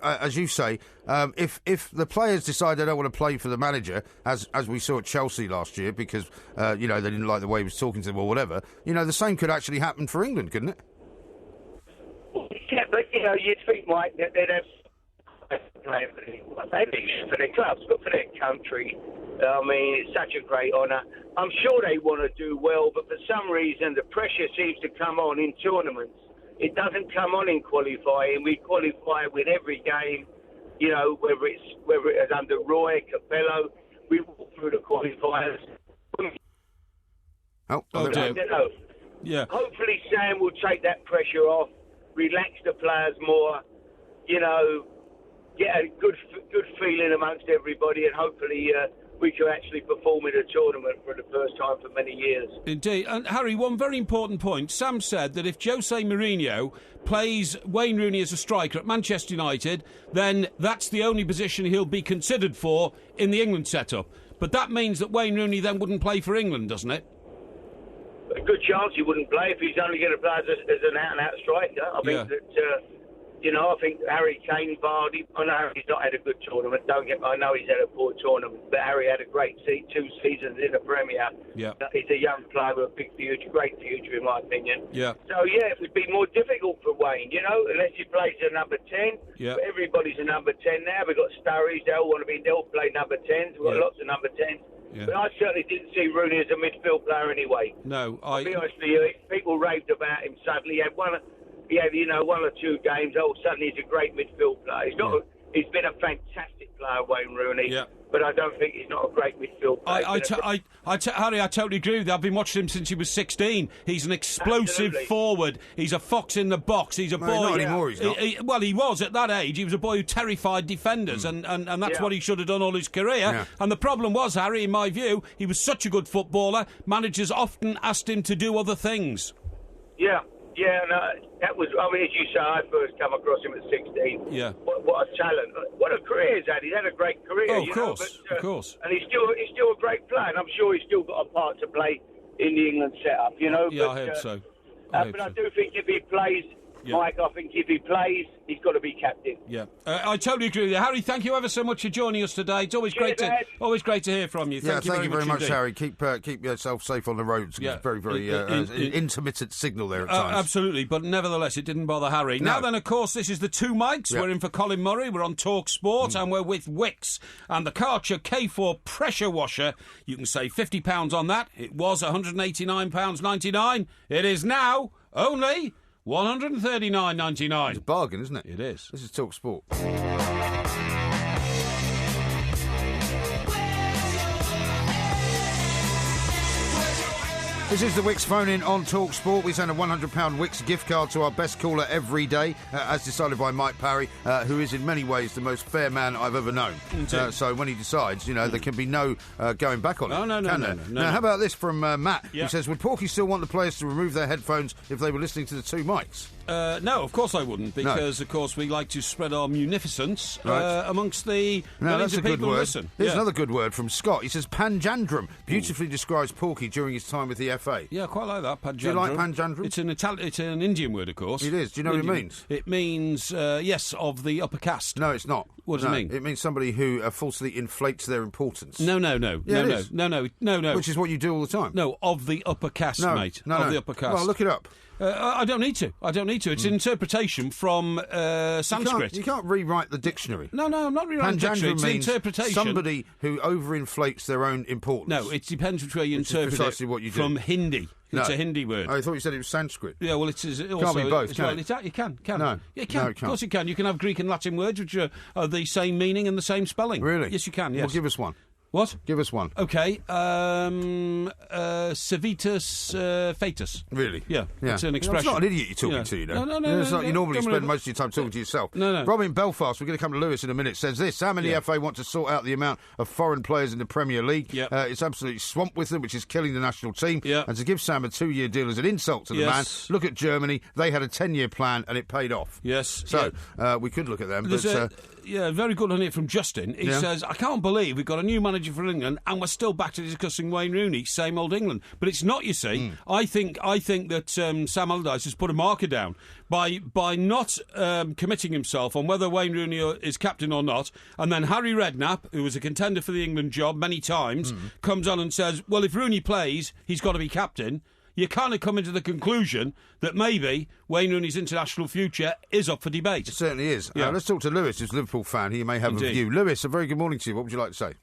as you say, if the players decide they don't want to play for the manager, as we saw at Chelsea last year, because, they didn't like the way he was talking to them or whatever, the same could actually happen for England, couldn't it? Yeah, but, you'd think, Mike, that they'd have maybe for their clubs, but for their country, it's such a great honour. I'm sure they want to do well, but for some reason the pressure seems to come on in tournaments. It doesn't come on in qualifying. We qualify with every game, whether it's under Roy, Capello, we walk through the qualifiers. Yeah. Hopefully Sam will take that pressure off, relax the players more, get a good feeling amongst everybody, and hopefully we can actually perform in a tournament for the first time for many years. Indeed. And Harry, one very important point. Sam said that if Jose Mourinho plays Wayne Rooney as a striker at Manchester United, then that's the only position he'll be considered for in the England setup. But that means that Wayne Rooney then wouldn't play for England, doesn't it? A good chance he wouldn't play if he's only going to play as an out-and-out striker. I think that, I think Harry Kane, Vardy, I know Harry's not had a good tournament. I know he's had a poor tournament, but Harry had a great 2 seasons in the Premier. Yeah. He's a young player with a big future, great future in my opinion. Yeah. So, it would be more difficult for Wayne, unless he plays a number 10. Yeah. But everybody's a number 10 now. We've got Sturridge, they'll play number 10s. We've got lots of number 10s. Yeah. But I certainly didn't see Rooney as a midfield player anyway. No, I'll be honest with you, people raved about him suddenly. He had one or two games. Suddenly he's a great midfield player. He's been a fantastic player, Wayne Rooney. Yeah. But I don't think he's not a great midfield player. Harry, I totally agree with you. I've been watching him since he was 16. He's an explosive forward. He's a fox in the box. He's a boy. Not anymore, he's not. He was at that age. He was a boy who terrified defenders, and that's what he should have done all his career. Yeah. And the problem was, Harry, in my view, he was such a good footballer, managers often asked him to do other things. Yeah. Yeah, no, that was, as you say, I first come across him at 16. Yeah. What a talent. What a career he's had. He's had a great career. Oh, of course. And he's still a great player, and I'm sure he's still got a part to play in the England setup, Yeah, but, I hope so. But I do think if he plays, Mike, I think if he plays, he's got to be captain. Yeah, I totally agree with you. Harry, thank you ever so much for joining us today. It's always great to hear from you. Thank you very much, Harry. Keep yourself safe on the roads. It's very, very intermittent signal there at times. Absolutely, but nevertheless, it didn't bother Harry. No. Now then, of course, this is the Two Mics. We're in for Colin Murray. We're on Talk Sport, and we're with Wix. And the Karcher K4 pressure washer, you can save £50 on that. It was £189.99. It is now only $139.99. It's a bargain, isn't it? It is. This is Talk Sport. This is the Wix phone-in on Talk Sport. We send a £100 Wix gift card to our best caller every day, as decided by Mike Parry, who is in many ways the most fair man I've ever known. So when he decides, there can be no going back on it. No. Now, how about this from Matt, Yeah. who says, would Porky still want the players to remove their headphones if they were listening to the Two Mics? No, of course I wouldn't, because, of course, we like to spread our munificence amongst the millions of people who listen. Here's another good word from Scott. He says, panjandrum beautifully describes Porky during his time with the FA. Yeah, I quite like that, panjandrum. Do you like panjandrum? It's an Indian word, of course. It is. Do you know what it means? It means, yes, of the upper caste. No, it's not. What does it mean? It means somebody who falsely inflates their importance. No. Yeah, No. Which is what you do all the time. No, of the upper caste, mate. Of the upper caste. Well, look it up. I don't need to. It's an interpretation from Sanskrit. You can't rewrite the dictionary. No, I'm not rewriting the dictionary. It's an interpretation. Somebody who overinflates their own importance. No, it depends which way you interpret it. Precisely what you do. From Hindi. It's a Hindi word. I thought you said it was Sanskrit. Yeah, well, it is also... Can't be both, can it? You can. No. Yeah, you can. No, Of course you can. You can have Greek and Latin words which are the same meaning and the same spelling. Really? Yes, you can, yes. Well, give us one. What? Give us one. Okay. Civitas Fatus. Really? Yeah. It's an expression. It's not an idiot you're talking to, you know. No. It's not, you normally spend most of your time talking to yourself. No. Rob in Belfast, we're going to come to Lewis in a minute, says this. Sam and the FA want to sort out the amount of foreign players in the Premier League. Yep. It's absolutely swamped with them, which is killing the national team. Yep. And to give Sam a 2-year deal is an insult to the man. Look at Germany. They had a 10-year plan and it paid off. Yes. So we could look at them. Very good on it from Justin. He says, I can't believe we've got a new manager for England and we're still back to discussing Wayne Rooney, same old England. But it's not, you see. I think that Sam Allardyce has put a marker down by not committing himself on whether Wayne Rooney is captain or not, and then Harry Redknapp, who was a contender for the England job many times, comes on and says, well, if Rooney plays, he's got to be captain. You kind of come into the conclusion that maybe Wayne Rooney's international future is up for debate. It certainly is. Yeah. Let's talk to Lewis, who's a Liverpool fan. He may have Indeed. a view. Lewis, a very good morning to you. What would you like to say?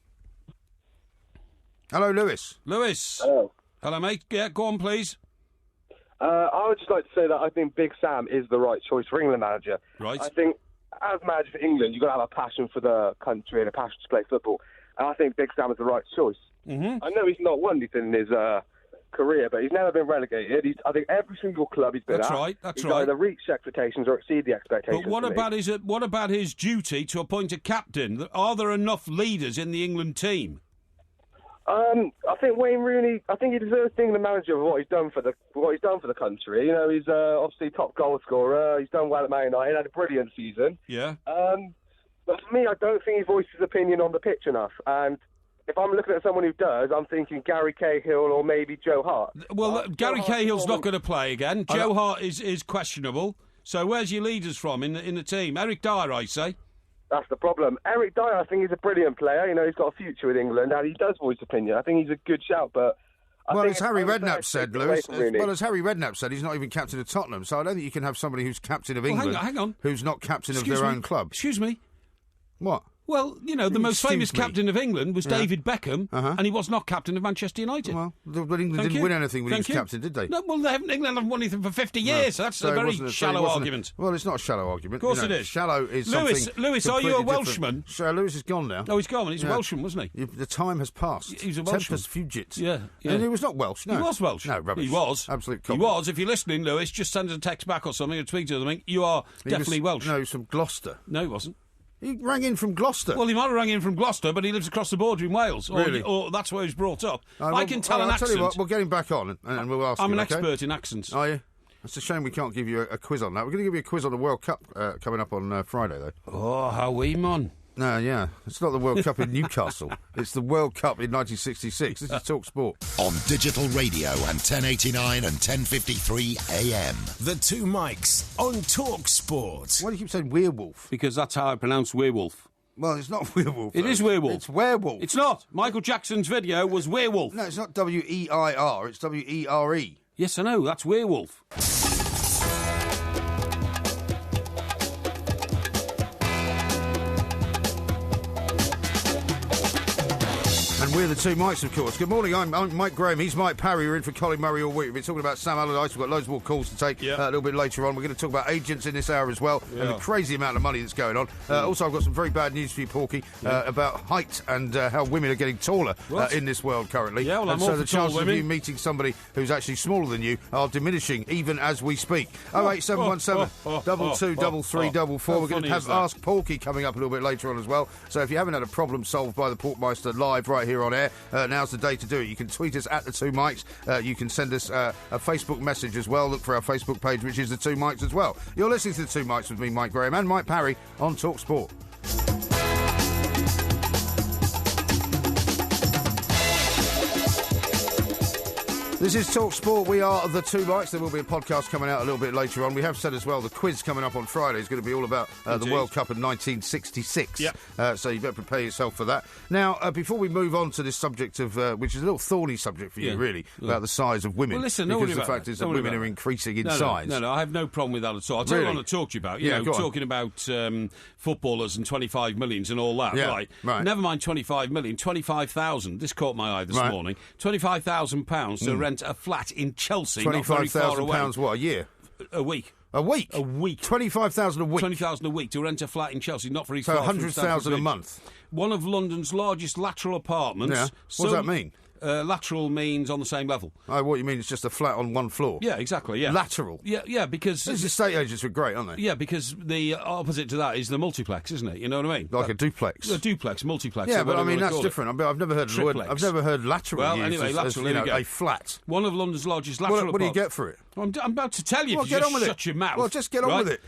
Hello, Lewis. Lewis. Hello. Hello, mate. Yeah, go on, please. I would just like to say that I think Big Sam is the right choice for England manager. Right. I think as manager for England, you've got to have a passion for the country and a passion to play football. And I think Big Sam is the right choice. Mm-hmm. I know he's not won anything in his career, but he's never been relegated. I think every single club he's been That's at, right. That's he's right. either reached expectations or exceeded the expectations. But what about his duty to appoint a captain? Are there enough leaders in the England team? I think Wayne Rooney. I think he deserves being the manager of what he's done for the country. You know, he's obviously top goal scorer. He's done well at Man United. Had a brilliant season. Yeah. But for me, I don't think he voiced his opinion on the pitch enough. And if I'm looking at someone who does, I'm thinking Gary Cahill or maybe Joe Hart. Well, Gary Cahill's not going to play again. Joe Hart is questionable. So where's your leaders from in the team? Eric Dyer, I say. That's the problem. Eric Dyer, I think he's a brilliant player. You know, he's got a future with England, and he does voice opinion. I think he's a good shout, but as Harry Redknapp said, Lewis, as Harry Redknapp said, he's not even captain of Tottenham, so I don't think you can have somebody who's captain of England hang on. who's not captain of their own club. Excuse me. What? Well, you know, the most famous captain of England was David Beckham, and he was not captain of Manchester United. Well, England didn't win anything when he was captain, did they? No, well, England haven't won anything for 50 years, so that's a very shallow argument. Well, it's not a shallow argument. Of course it is. Shallow is Lewis, something Lewis, are you a Welshman? Lewis is gone now. Oh, he's gone. He's a Welshman, wasn't he? The time has passed. He's a Welshman. Tempus fugit. Yeah. And he was not Welsh, no. He was Welsh. No, rubbish. He was. Absolute copy. He was. If you're listening, Lewis, just send us a text back or something, a tweet or something. You are definitely Welsh. No, he was from Gloucester. No, he wasn't. He rang in from Gloucester. Well, he might have rang in from Gloucester, but he lives across the border in Wales. Really? Or that's where he's brought up. I can tell an accent. I'll tell you what, we'll get him back on and we'll ask him. I'm an expert in accents. Are you? It's a shame we can't give you a quiz on that. We're going to give you a quiz on the World Cup coming up on Friday, though. Oh, how we, man. No, yeah. It's not the World Cup in Newcastle. It's the World Cup in 1966. This is Talk Sport. On digital radio and 1089 and 1053 AM. The Two Mics on Talk Sport. Why do you keep saying werewolf? Because that's how I pronounce werewolf. Well, it's not werewolf. It is werewolf. It's werewolf. It's not. Michael Jackson's video was werewolf. No, it's not W-E-I-R. It's W-E-R-E. Yes, I know. That's werewolf. And we're the Two Mics, of course. Good morning, I'm Mike Graham. He's Mike Parry. We're in for Colin Murray all week. We've been talking about Sam Allardyce. We've got loads more calls to take a little bit later on. We're going to talk about agents in this hour as well, and the crazy amount of money that's going on. Also, I've got some very bad news for you, Porky, about height and how women are getting taller in this world currently. Yeah, well, and I'm so the chances of you meeting somebody who's actually smaller than you are diminishing even as we speak. 08717 223344. We're going to have Ask Porky coming up a little bit later on as well. So if you haven't had a problem solved by the Porkmeister live right here on air, now's the day to do it. You can tweet us at the Two Mics. You can send us a Facebook message as well. Look for our Facebook page, which is the Two Mics as well. You're listening to the Two Mics with me, Mike Graham, and Mike Parry on Talk Sport. This is Talk Sport. We are the Two Mics. There will be a podcast coming out a little bit later on. We have said as well the quiz coming up on Friday is going to be all about the World Cup of 1966. Yep. So you better prepare yourself for that. Now, before we move on to this subject of, which is a little thorny subject for you, really, about the size of women. Well, listen, because the fact is that women are increasing in size. No, I have no problem with that at all. I'll tell you what I want to talk to you about. You know, talking about footballers and 25 millions and all that. Right. Never mind 25 million, 25,000. This caught my eye this morning. £25,000 to rent a flat in Chelsea, not very far away. £25,000 what, a year? A week. A week? A week. 25,000 a week? 20,000 a week to rent a flat in Chelsea, not very far. So 100,000 a month? one of London's largest lateral apartments. Yeah. What does that mean? Lateral means on the same level. Oh, what you mean? It's just a flat on one floor? Yeah, exactly, yeah. Lateral? Yeah, because... These estate agents are great, aren't they? Yeah, because the opposite to that is the multiplex, isn't it? You know what I mean? Like a duplex? A duplex, multiplex. Yeah, but I mean, that's different. I've never heard the word... I've never heard lateral used as a flat. One of London's largest lateral What do you get for it? I'm about to tell you if you just shut your mouth. Well, just get on with it.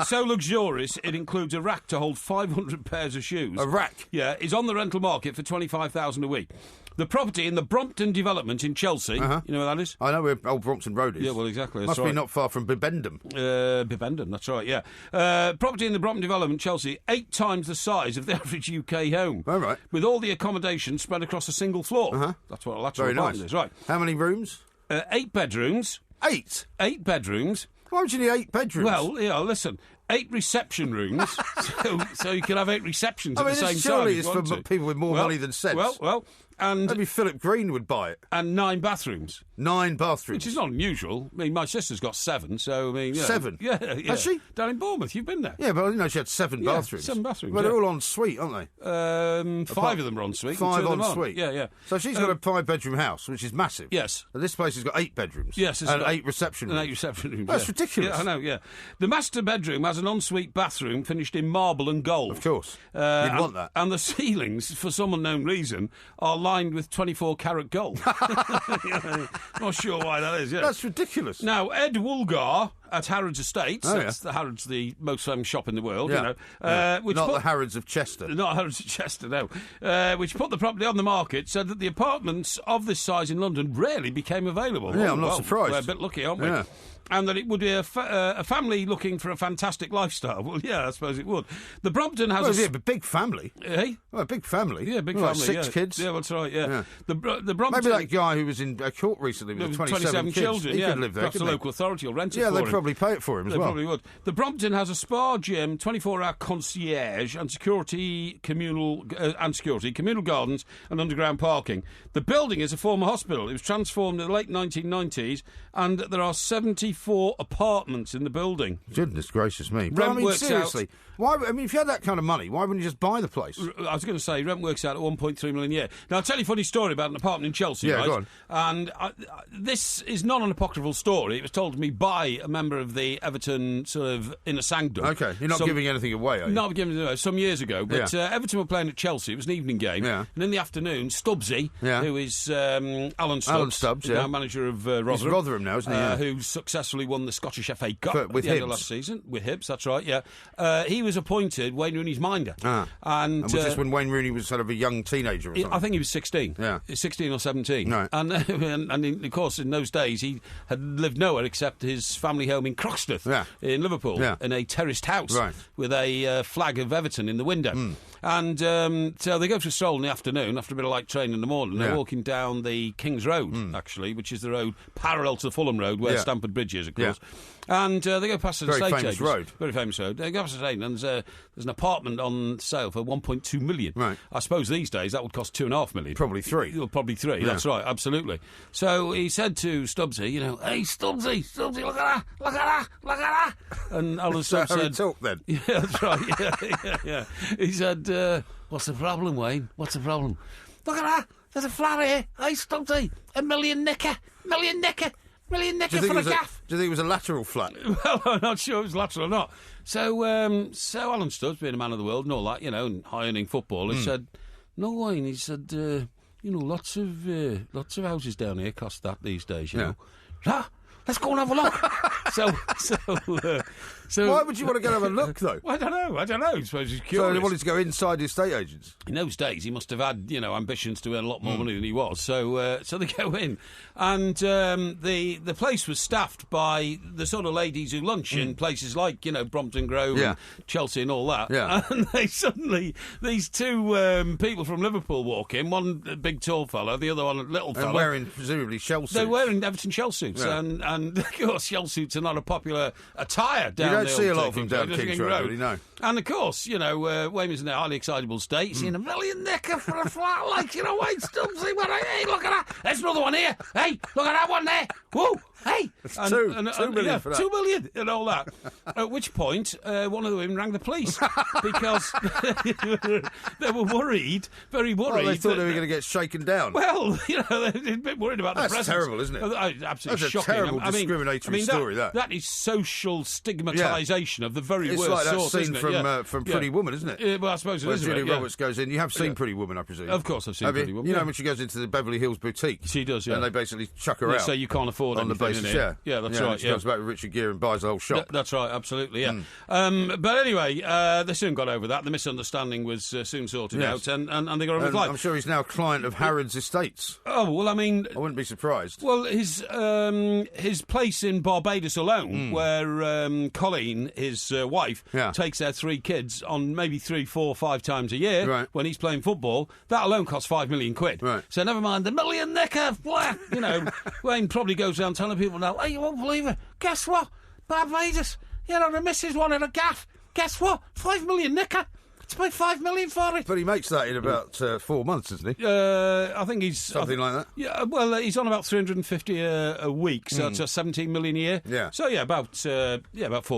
So luxurious, it includes a rack to hold 500 pairs of shoes. A rack? Yeah, is on the rental market for $25,000 a week. The property in the Brompton development in Chelsea, you know where that is? I know where Old Brompton Road is. Yeah, well, exactly. That's Must right. be not far from Bibendum. Bibendum, that's right, yeah. Property in the Brompton development, Chelsea, 8 times the size of the average UK home. All right. With all the accommodation spread across a single floor. That's what a lateral apartment is, right. How many rooms? 8 bedrooms. 8? 8 bedrooms. Why would you need 8 bedrooms? Well, listen, 8 reception rooms, so you can have 8 receptions at the same time. Surely it's for people with more money than sense. And maybe Philip Green would buy it. And 9 bathrooms. 9 bathrooms. Which is not unusual. I mean, my sister's got 7, so I mean... 7? Yeah. Has she? Down in Bournemouth, you've been there. Yeah, but I didn't know she had 7 bathrooms. 7 bathrooms, Well, they're all en suite, aren't they? 5 of them are en suite. 5 en suite? Yeah. So she's got a 5-bedroom house, which is massive. Yes. And this place has got 8 bedrooms. Yes. And 8 reception rooms. And 8 reception rooms, That's ridiculous. Yeah, I know, yeah. The master bedroom has an ensuite bathroom finished in marble and gold. Of course. You'd want that. And the ceilings, for some unknown reason, are lined with 24-carat gold. Not sure why that is, yeah. That's ridiculous. Now, Ed Woolgar at Harrods Estates, the Harrods, the most famous shop in the world, you know. Which not the Harrods of Chester. Not Harrods of Chester, no. Which put the property on the market, said that the apartments of this size in London rarely became available. Yeah, I'm not surprised. We're a bit lucky, aren't we? Yeah. And that it would be a family looking for a fantastic lifestyle. Well, yeah, I suppose it would. The Brompton has a big family. Hey? Well, a big family. Yeah, big family. 6 kids. Yeah, that's right, yeah. The Brompton... Maybe that guy who was in court recently with 27 kids. Children, he could live there, perhaps the local authority will rent it for him. Yeah, they'd probably pay it for him as well. They probably would. The Brompton has a spa, gym, 24-hour concierge and communal gardens and underground parking. The building is a former hospital. It was transformed in the late 1990s and there are 74 apartments in the building. Goodness gracious me. But, I mean, seriously, if you had that kind of money, why wouldn't you just buy the place? I was going to say, rent works out at 1.3 million a year. Now, I'll tell you a funny story about an apartment in Chelsea, yeah, right? Go on. And this is not an apocryphal story. It was told to me by a member of the Everton sort of inner sanctum. OK, you're not giving anything away, are you? Not giving it away, some years ago. But Everton were playing at Chelsea. It was an evening game. Yeah. And in the afternoon, Stubbsy, who is Alan Stubbs, now manager of Rotherham. He's Rotherham now, isn't he? Who successfully won the Scottish FA Cup with at the end of last season. With Hibs, that's right, yeah. He was appointed Wayne Rooney's minder. And was this when Wayne Rooney was sort of a young teenager or something? I think he was 16. Yeah. 16 or 17. Right. And of course, in those days, he had lived nowhere except his family home in Croxteth in Liverpool, in a terraced house with a flag of Everton in the window. And so they go for a stroll in the afternoon after a bit of light training in the morning. They're walking down the King's Road, actually, which is the road parallel to the Fulham Road where Stamford Bridge is, of course. And they go past an estate agent. Very famous road. They go past an estate agent, and there's an apartment on sale for 1.2 million. Right. I suppose these days that would cost 2.5 million. Probably 3. Well, probably 3, that's right, absolutely. So he said to Stubbsy, hey, Stubbsy, look at that. And Alan Stubbs said... talk then. Yeah, that's right, yeah. He said, what's the problem, Wayne? What's the problem? Look at that, there's a flat here. Hey, Stubbsy, $1 million nicker for a gaff. Do you think it was a lateral flat? Well, I'm not sure it was lateral or not. So Alan Stubbs, being a man of the world and all that, and high-earning footballer, said, no, Wayne, he said, lots of houses down here cost that these days, you know. Let's go and have a look. So why would you want to go and have a look, though? I don't know. I suppose he's curious. So he wanted to go inside the estate agents? In those days, he must have had, ambitions to earn a lot more money than he was. So they go in. And the place was staffed by the sort of ladies who lunch in places like, Brompton Grove and Chelsea and all that. Yeah. And they suddenly, these two people from Liverpool walk in, one a big tall fella, the other one a little fella. And wearing, presumably, shell suits. They're wearing Everton shell suits. Yeah. And of course, shell suits are not a popular attire down there. You don't see a lot of them down King's Road, really, no. And of course, Wayne was in a highly excitable state. He's seen $1 million nicker for a flat, Wayne Stubbsy. Hey, look at that. There's another one here. Hey, look at that one there. Whoa. hey! That's $2 million for that. $2 million and all that. At which point, one of the women rang the police because they were worried, very worried. Oh, they thought they were going to get shaken down. Well, they're a bit worried about the presence. That's terrible, isn't it? Absolutely That's shocking. a terrible discriminatory story, that. That is social stigmatisation of the very it's worst like that sort, scene isn't it? from Pretty Woman, isn't it? Well, I suppose it Where is. Julia Roberts goes in. You have seen Pretty Woman, I presume. Of course I've seen Pretty Woman. You know when she goes into the Beverly Hills boutique? She does, yeah. And they basically chuck her out. So you can't afford on the anything, basis, innit? Yeah, that's right. She comes back with Richard Gere and buys the whole shop. That's right, absolutely, yeah. But anyway, they soon got over that. The misunderstanding was soon sorted out, and they got on with life. I'm sure he's now a client of Harrods Estates. Oh, well, I mean... I wouldn't be surprised. Well, his place in Barbados alone, where Colleen, his wife, takes their 3 kids on maybe 3, 4, 5 times a year when he's playing football, that alone costs £5 million. Right. So never mind the million nicker, blah, you know. Wayne probably goes around telling people now, hey, you won't believe it. Guess what? Barbados, you know, the missus wanted a gaff. Guess what? $5 million nicker. It's paid $5 million for it. But he makes that in about 4 months, doesn't he? I think he's... Something like that? Yeah, well, he's on about 350 a week, so it's 17 million a year. Yeah. So, about 4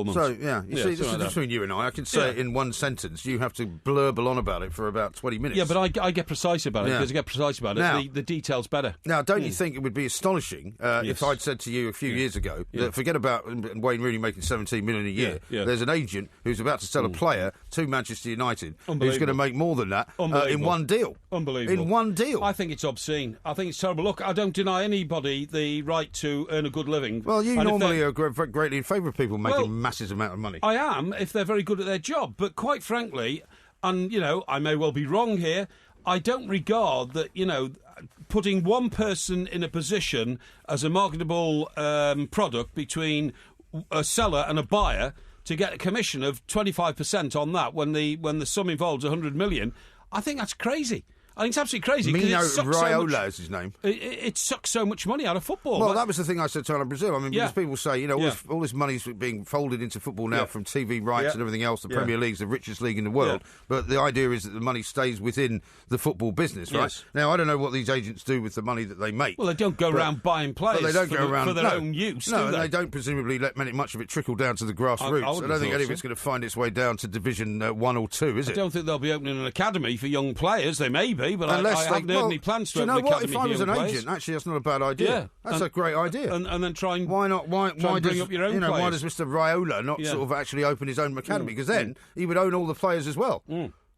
months. So, you see, this is between you and I can say it in one sentence. You have to blurble on about it for about 20 minutes. Yeah, but I get precise about it, because I get precise about it, now, the detail's better. Now, don't you think it would be astonishing if I'd said to you a few years ago, that forget about Wayne Rooney making 17 million a year, there's an agent who's about to sell a player to Manchester United who's going to make more than that in one deal. Unbelievable. In one deal. I think it's obscene. I think it's terrible. Look, I don't deny anybody the right to earn a good living. Well, you normally are greatly in favour of people making massive amount of money. I am, if they're very good at their job. But quite frankly, and, you know, I may well be wrong here, I don't regard that, you know, putting one person in a position as a marketable product between a seller and a buyer to get a commission of 25% on that when the sum involves 100 million, I think that's crazy. I think it's absolutely crazy. Mino Raiola is his name. It sucks so much money out of football. Well, that was the thing I said to Alan Brazil. I mean, because people say, you know, all this money's being folded into football now from TV rights and everything else. The Premier League's the richest league in the world. But the idea is that the money stays within the football business, right? Yes. Now, I don't know what these agents do with the money that they make. Well, they don't go around buying players for their own use, No, do they? And they don't presumably let much of it trickle down to the grassroots. I don't think any of it's going to find its way down to Division 1 or 2, is it? I don't think they'll be opening an academy for young players. They may be, but I haven't heard any plans to open an academy for young players. If I was an agent, actually, that's not a bad idea. That's a great idea. And then try and why not? Why bring up your own players? Why does Mr. Raiola not sort of actually open his own academy? Because then he would own all the players as well.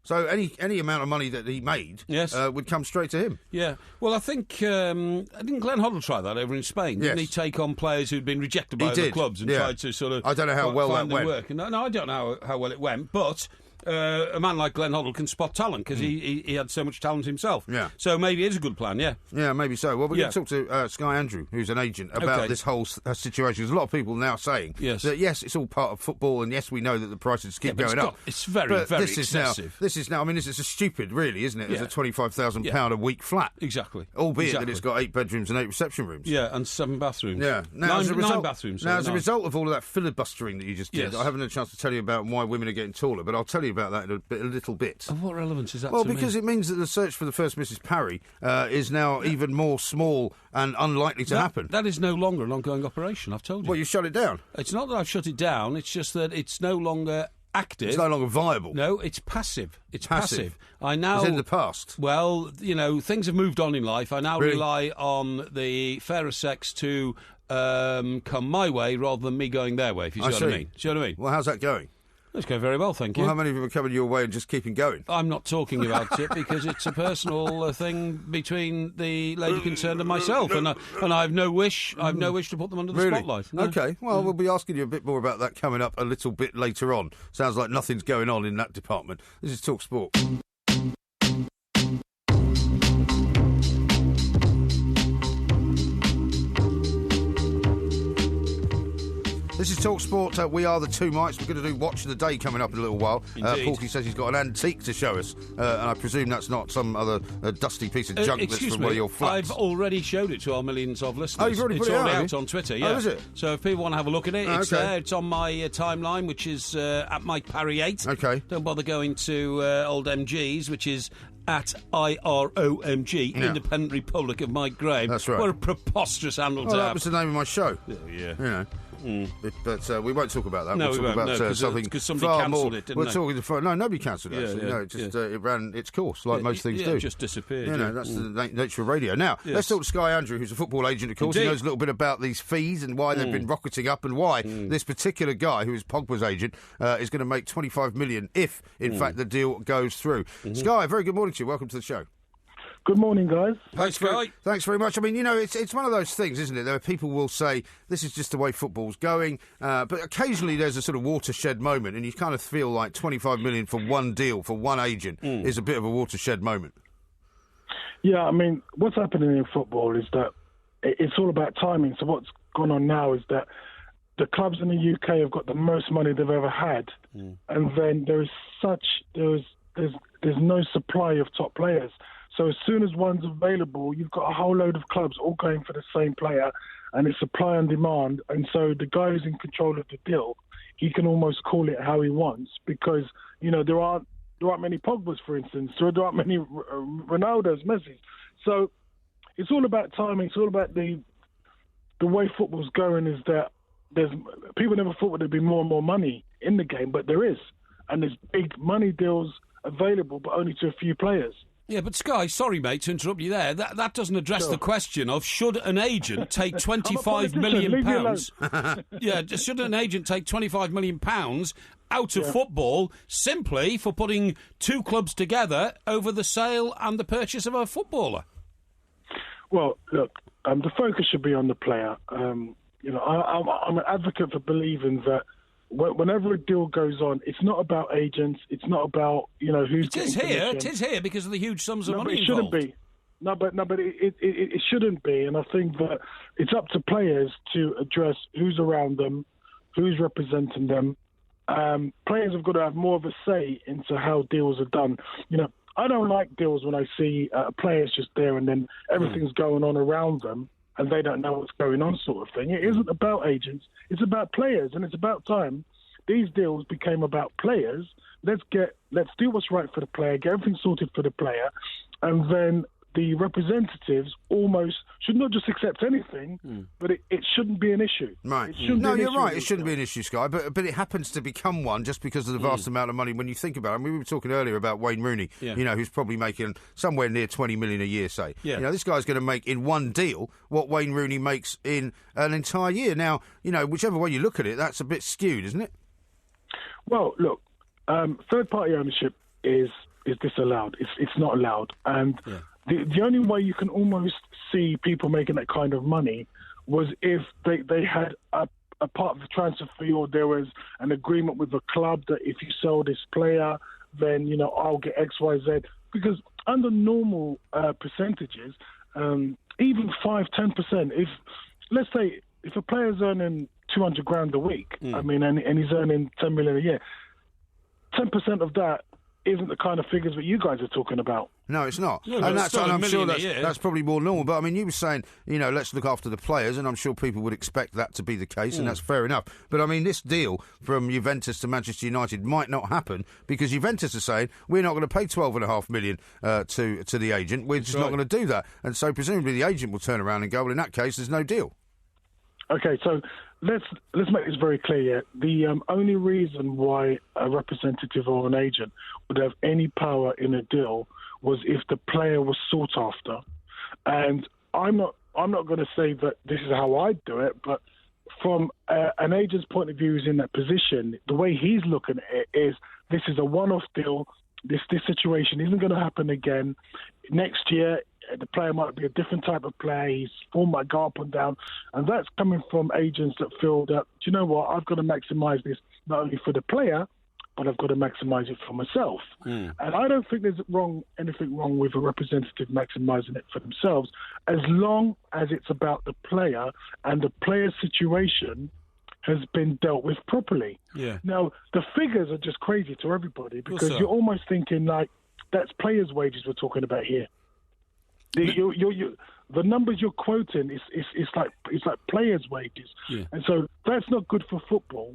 So any amount of money that he made would come straight to him. Yeah. Well, I think didn't Glenn Hoddle try that over in Spain? Didn't he take on players who'd been rejected by other clubs and tried to sort of? I don't know how well that went. Work. No, I don't know how well it went, but. A man like Glenn Hoddle can spot talent because he had so much talent himself. Yeah. So maybe it's a good plan, Yeah, maybe so. Well, we're going to talk to Sky Andrew, who's an agent, about this whole situation. There's a lot of people now saying that, yes, it's all part of football, and yes, we know that the prices keep going up. It's very excessive. This is now, I mean, this is stupid, really, isn't it? It's a £25,000 a week flat. Exactly. Albeit that it's got 8 bedrooms and 8 reception rooms. Yeah, and 7 bathrooms. Yeah. Now, 9 bathrooms. Now, as a result of all of that filibustering that you just did, I haven't had a chance to tell you about why women are getting taller, but I'll tell you about that in a little bit. Of what relevance is that to me? Well, because it means that the search for the first Mrs. Parry is now even more small and unlikely to happen. That is no longer an ongoing operation, I've told you. Well, you shut it down. It's not that I've shut it down, it's just that it's no longer active. It's no longer viable. No, it's passive. It's passive. I now... It's in the past. Well, you know, things have moved on in life. I now rely on the fairer sex to come my way rather than me going their way, if you see what I mean. Do you know what I mean? Well, how's that going? It's going very well, thank you. Well, how many of them are coming your way and just keeping going? I'm not talking about it because it's a personal thing between the lady concerned and myself, and I have no wish. I have no wish to put them under the spotlight. No. Okay, well, we'll be asking you a bit more about that coming up a little bit later on. Sounds like nothing's going on in that department. This is Talk Sport. This is Talk Sport. We are the two mics. We're going to do Watch of the Day coming up in a little while. Porky says he's got an antique to show us, and I presume that's not some other dusty piece of junk that's from one of your flats. I've already showed it to our millions of listeners. Oh, you've already put it out on Twitter, yeah. Oh, is it? So if people want to have a look at it, it's there. It's on my timeline, which is at Mike Parry 8. Okay. Don't bother going to old MG's, which is at IROMG, Independent Republic of Mike Graham. That's right. What a preposterous handle to have. That was the name of my show. Yeah. You know. But we won't talk about that. No, we'll we talk won't. about something because somebody far cancelled more. it, didn't We're they? talking to no, nobody cancelled it. Actually, no, it ran its course like most things do. It just disappeared. You know, that's the nature of radio. Now, let's talk to Sky Andrew, who's a football agent, of course. Indeed. He knows a little bit about these fees and why they've been rocketing up, and why this particular guy, who is Pogba's agent, is going to make 25 million if, in fact, the deal goes through. Sky, very good morning to you. Welcome to the show. Good morning, guys. Thanks very much. I mean, you know, it's one of those things, isn't it? There are people will say this is just the way football's going, but occasionally there's a sort of watershed moment, and you kind of feel like 25 million for one deal for one agent is a bit of a watershed moment. Yeah, I mean, what's happening in football is that it's all about timing. So what's gone on now is that the clubs in the UK have got the most money they've ever had, and then there's no supply of top players. So as soon as one's available, you've got a whole load of clubs all going for the same player, and it's supply and demand. And so the guy who's in control of the deal, he can almost call it how he wants, because, you know, there aren't many Pogbas, for instance. There aren't many Ronaldos, Messi. So it's all about timing. It's all about the way football's going. Is that there's people never thought there'd be more and more money in the game, but there is, and there's big money deals available, but only to a few players. Yeah, but Sky, sorry, mate, to interrupt you there. That doesn't address the question of should an agent take £25 million? Should an agent take £25 million out of football simply for putting two clubs together over the sale and the purchase of a footballer? Well, look, the focus should be on the player. I'm an advocate for believing that whenever a deal goes on, it's not about agents. It's not about who's. It is here because of the huge sums of money it involved. Shouldn't be. But it shouldn't be. And I think that it's up to players to address who's around them, who's representing them. Players have got to have more of a say into how deals are done. I don't like deals when I see players just there and then everything's going on around them and they don't know what's going on, sort of thing. It isn't about agents. It's about players, and it's about time these deals became about players. Let's do what's right for the player, get everything sorted for the player, and then the representatives almost should not just accept anything, but it shouldn't be an issue. Right. No, you're right. It shouldn't be an issue, Sky, but it happens to become one just because of the vast amount of money when you think about it. I mean, we were talking earlier about Wayne Rooney, who's probably making somewhere near 20 million a year, say. Yeah. This guy's going to make in one deal what Wayne Rooney makes in an entire year. Now, whichever way you look at it, that's a bit skewed, isn't it? Well, look, third-party ownership is disallowed. It's not allowed. And the only way you can almost see people making that kind of money was if they had a part of the transfer fee, or there was an agreement with the club that if you sell this player, then, I'll get X, Y, Z. Because under normal percentages, even 5-10%, let's say if a player's earning 200 grand a week, and he's earning 10 million a year, 10% of that isn't the kind of figures that you guys are talking about. No, it's not. No, and I'm sure that's probably more normal. But, I mean, you were saying, let's look after the players, and I'm sure people would expect that to be the case, and that's fair enough. But, I mean, this deal from Juventus to Manchester United might not happen because Juventus are saying, we're not going to pay $12.5 million to the agent. We're just not going to do that. And so, presumably, the agent will turn around and go, well, in that case, there's no deal. Okay, so let's make this very clear. The only reason why a representative or an agent would have any power in a deal was if the player was sought after. And I'm not going to say that this is how I do it, but from an agent's point of view who's in that position, the way he's looking at it is this is a one-off deal. This situation isn't going to happen again. Next year, the player might be a different type of player. His form might go up and down. And that's coming from agents that feel that, do you know what, I've got to maximise this not only for the player, but I've got to maximise it for myself. And I don't think there's anything wrong with a representative maximising it for themselves, as long as it's about the player and the player's situation has been dealt with properly. Yeah. Now, the figures are just crazy to everybody because you're almost thinking like that's players' wages we're talking about here. The numbers you're quoting is like players' wages, and so that's not good for football.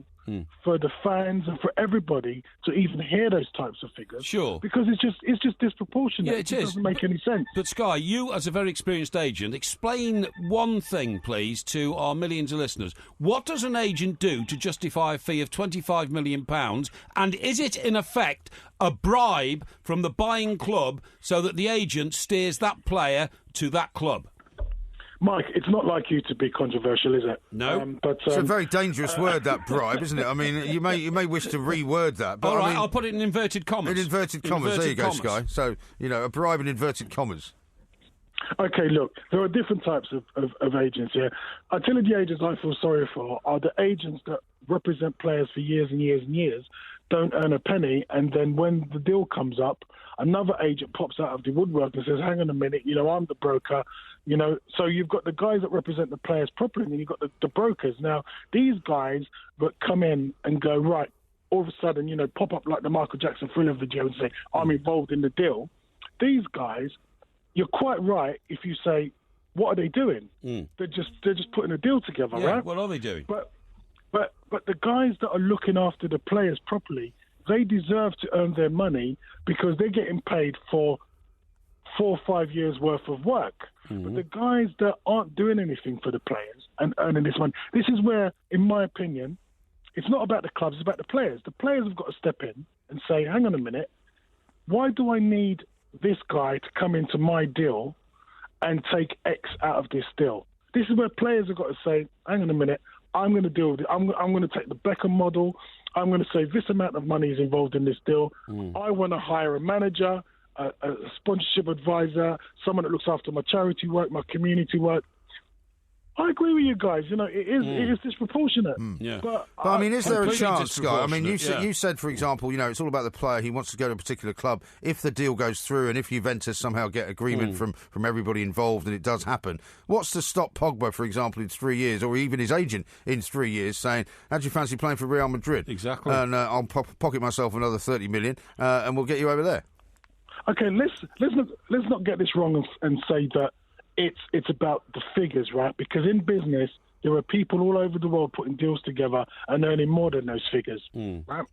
for the fans and for everybody to even hear those types of figures. Sure. Because it's just disproportionate. Yeah, it is. Doesn't make any sense. But Sky, you as a very experienced agent, explain one thing, please, to our millions of listeners. What does an agent do to justify a fee of £25 million? And is it, in effect, a bribe from the buying club so that the agent steers that player to that club? Mike, it's not like you to be controversial, is it? No. It's a very dangerous word, that bribe, isn't it? I mean, you may wish to reword that. But all right, I mean, I'll put it in inverted commas. In inverted commas, there you go, Sky. So, a bribe in inverted commas. Okay, look, there are different types of agents here. I tell you, the agents I feel sorry for are the agents that represent players for years and years and years, don't earn a penny, and then when the deal comes up, another agent pops out of the woodwork and says, hang on a minute, I'm the broker. So you've got the guys that represent the players properly, and then you've got the brokers. Now, these guys that come in and go, right, all of a sudden, pop up like the Michael Jackson Thriller video and say, I'm involved in the deal. These guys, you're quite right if you say, what are they doing? They're just putting a deal together, right? What are they doing? But the guys that are looking after the players properly, they deserve to earn their money because they're getting paid for 4 or 5 years worth of work. But the guys that aren't doing anything for the players and earning this money, this is where, in my opinion, it's not about the clubs, it's about the players. The players have got to step in and say, hang on a minute, why do I need this guy to come into my deal and take X out of this deal? This is where players have got to say, hang on a minute, I'm going to deal with it. I'm going to take the Beckham model. I'm going to say this amount of money is involved in this deal. I want to hire a manager, a sponsorship advisor, someone that looks after my charity work, my community work. I agree with you guys. It is disproportionate. Yeah. But I mean, is there a chance, Scott? I mean, disproportionate, you said, for example, it's all about the player. He wants to go to a particular club. If the deal goes through and if Juventus somehow get agreement from everybody involved and it does happen, what's to stop Pogba, for example, in 3 years, or even his agent in 3 years, saying, how do you fancy playing for Real Madrid? Exactly. And I'll pocket myself another 30 million and we'll get you over there. Okay, let's not get this wrong and say that it's about the figures, right? Because in business, there are people all over the world putting deals together and earning more than those figures, right?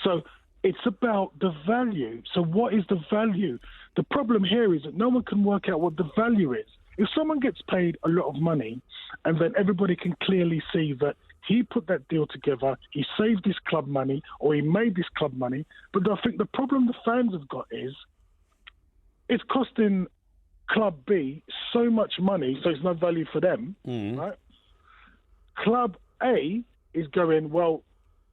So it's about the value. So what is the value? The problem here is that no one can work out what the value is. If someone gets paid a lot of money and then everybody can clearly see that he put that deal together, he saved this club money or he made this club money, but I think the problem the fans have got is it's costing Club B so much money, so it's no value for them, right? Club A is going, well,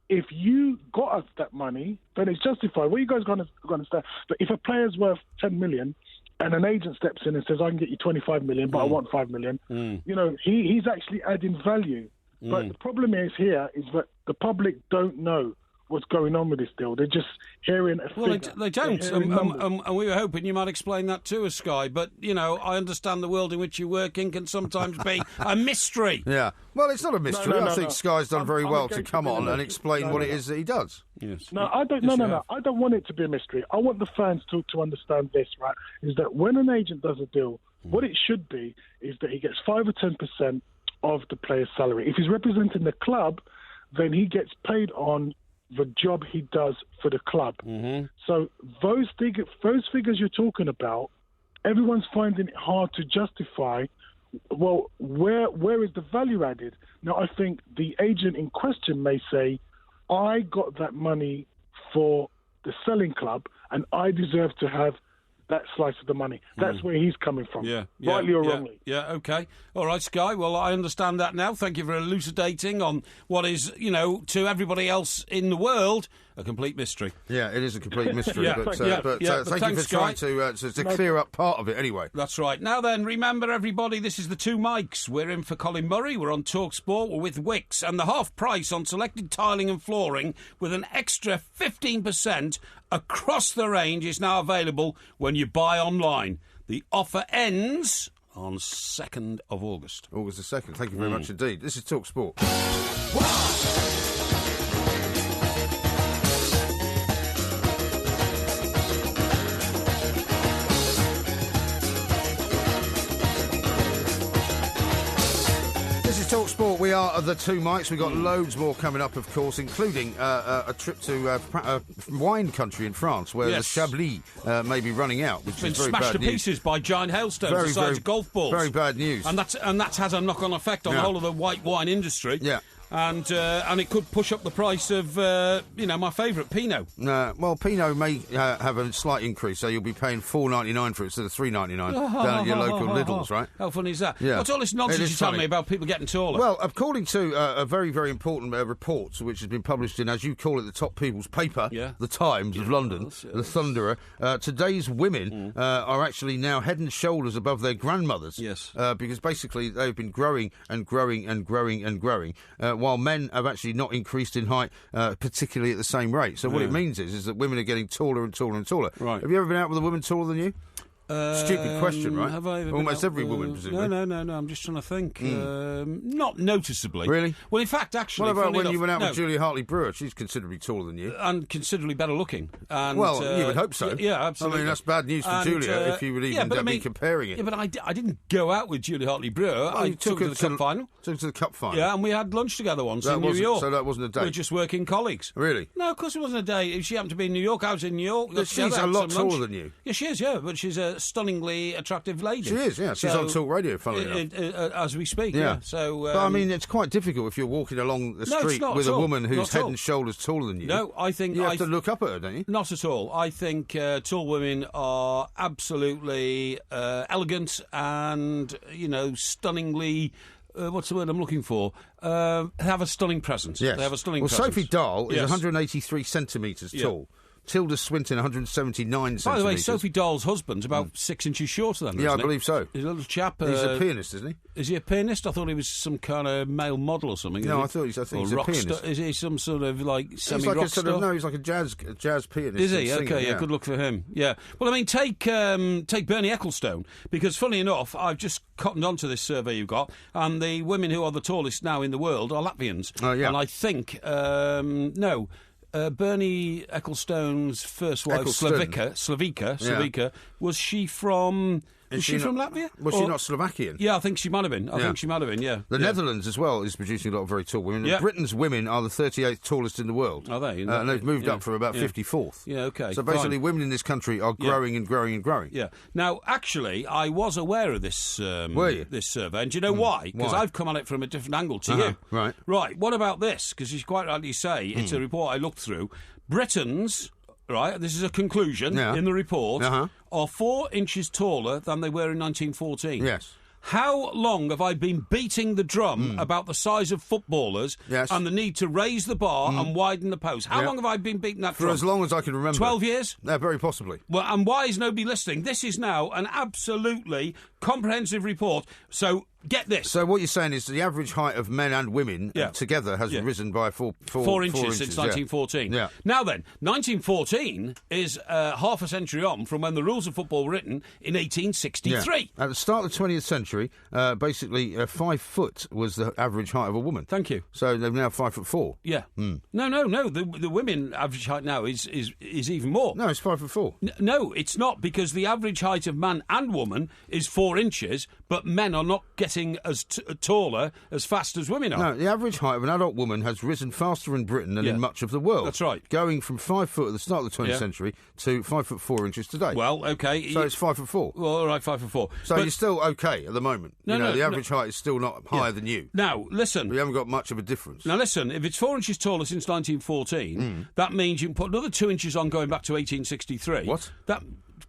if you got us that money, then it's justified. What are you guys going to understand? But if a player's worth 10 million and an agent steps in and says, I can get you 25 million, but I want 5 million, he's actually adding value. But the problem is that the public don't know what's going on with this deal. They're just hearing a figure. Well, they don't. And we were hoping you might explain that to us, Sky. But, I understand the world in which you work in can sometimes be a mystery. Yeah. Well, it's not a mystery. No, I think Sky's done very well to come on and explain what it is that he does. Yes. No, I don't. No. I don't want it to be a mystery. I want the fans to understand this, right? Is that when an agent does a deal, what it should be is that he gets 5 or 10% of the player's salary. If he's representing the club, then he gets paid on the job he does for the club. So those figures you're talking about, everyone's finding it hard to justify. Well, where is the value added? Now, I think the agent in question may say, I got that money for the selling club and I deserve to have that slice of the money. That's where he's coming from, rightly or wrongly. Yeah, okay. All right, Sky, well, I understand that now. Thank you for elucidating on what is, to everybody else in the world, a complete mystery. Yeah, it is a complete mystery, but thank you for Sky. trying to clear up part of it anyway. That's right. Now then, remember, everybody, this is the Two Mics. We're in for Colin Murray. We're on Talk Sport. We're with Wix. And the half price on selected tiling and flooring with an extra 15% across the range is now available when you buy online. The offer ends on 2nd of August. August the 2nd. Thank you very much indeed. This is Talk Sport. Talk Sport, we are the two mics. We've got loads more coming up, of course, including a trip to wine country in France, where the Chablis may be running out, which is very bad news. Smashed to pieces by giant hailstones the size of golf balls. Very bad news. And that's had a knock-on effect on the whole of the white wine industry. Yeah. And it could push up the price of, my favourite, Pinot. Well, Pinot may have a slight increase, so you'll be paying $4.99 for it instead of $3.99 down at your local Lidl's, right? How funny is that? Yeah. What's all this nonsense you're telling me about people getting taller? Well, according to a very, very important report, which has been published in, as you call it, the top people's paper, The Times of London, the Thunderer, today's women are actually now head and shoulders above their grandmothers. Yes. Because basically they've been growing and growing and growing and growing, while men have actually not increased in height, particularly at the same rate. So what it means is that women are getting taller and taller and taller. Right. Have you ever been out with a woman taller than you? Stupid question, right? Have I ever Almost every woman, presumably. No. I'm just trying to think. Not noticeably. Really? Well, in fact, actually... What about when you went out with Julia Hartley-Brewer? She's considerably taller than you. And considerably better looking. And, well, you would hope so. Yeah, absolutely. I mean, that's bad news for Julia, if you would even be comparing it. Yeah, but I didn't go out with Julia Hartley-Brewer. I took her to the cup final. Took her to the cup final? Yeah, and we had lunch together once in New York. So that wasn't a date? We were just working colleagues. Really? No, of course it wasn't a date. If she happened to be in New York, I was in New York. She's a lot taller than you. Yeah, she is, but she's a stunningly attractive lady. She is, yeah. She's on Talk Radio, funnily enough. As we speak, yeah. So, but I mean, it's quite difficult if you're walking along the street with a woman who's head and shoulders taller than you. No, I think... You have to look up at her, don't you? Not at all. I think tall women are absolutely elegant and, stunningly... what's the word I'm looking for? Have a stunning presence. Yes. They have a stunning presence. Sophie Dahl is 183 centimetres tall. Tilda Swinton, 179 centimetres. By the way, Sophie Dahl's husband's about 6 inches shorter than her, I isn't believe so. He's a little chap. He's a pianist, isn't he? Is he a pianist? I thought he was some kind of male model or something. No, I think he's a pianist. Is he some sort of semi-rock star? No, he's like a jazz pianist. Is he? Singer, Okay, good luck for him. Yeah. Well, I mean, take Bernie Ecclestone, because funny enough, I've just cottoned onto this survey you got, and the women who are the tallest now in the world are Latvians. Oh, yeah. And I think, Bernie Ecclestone's first wife, Slavica, was she from... Was she from Latvia? Was she not Slovakian? Yeah, I think she might have been. I think she might have been, yeah. The Netherlands, as well, is producing a lot of very tall women. Yeah. Britain's women are the 38th tallest in the world. Are they? And they've moved up from about 54th. Yeah, OK. So basically, women in this country are growing and growing and growing. Yeah. Now, actually, I was aware of this Were you? This survey. And do you know why? Because I've come at it from a different angle to you. Right. Right. What about this? Because you quite rightly say, it's a report I looked through. Britons... Right, this is a conclusion in the report, are 4 inches taller than they were in 1914. Yes. How long have I been beating the drum about the size of footballers and the need to raise the bar and widen the post? How long have I been beating that drum? For as long as I can remember. 12 years? Very possibly. Well, and why is nobody listening? This is now an absolutely comprehensive report. So get this. So what you're saying is the average height of men and women together has risen by 4 inches since 1914. Yeah. Now then, 1914 is half a century on from when the rules of football were written in 1863. Yeah. At the start of the 20th century, basically 5 foot was the average height of a woman. Thank you. So they're now 5'4". Yeah. No. The women average height now is even more. No, it's 5'4". No, it's not, because the average height of man and woman is 4 inches, but men are not getting as taller as fast as women are. No, the average height of an adult woman has risen faster in Britain than in much of the world. That's right. Going from 5 foot at the start of the 20th century to 5'4" today. Well, OK. So it's 5'4". Well, all right, 5'4". So you're still OK at the moment. No, the average height is still not higher than you. Now, listen. We haven't got much of a difference. Now, listen, if it's 4 inches taller since 1914, that means you can put another 2 inches on going back to 1863. What?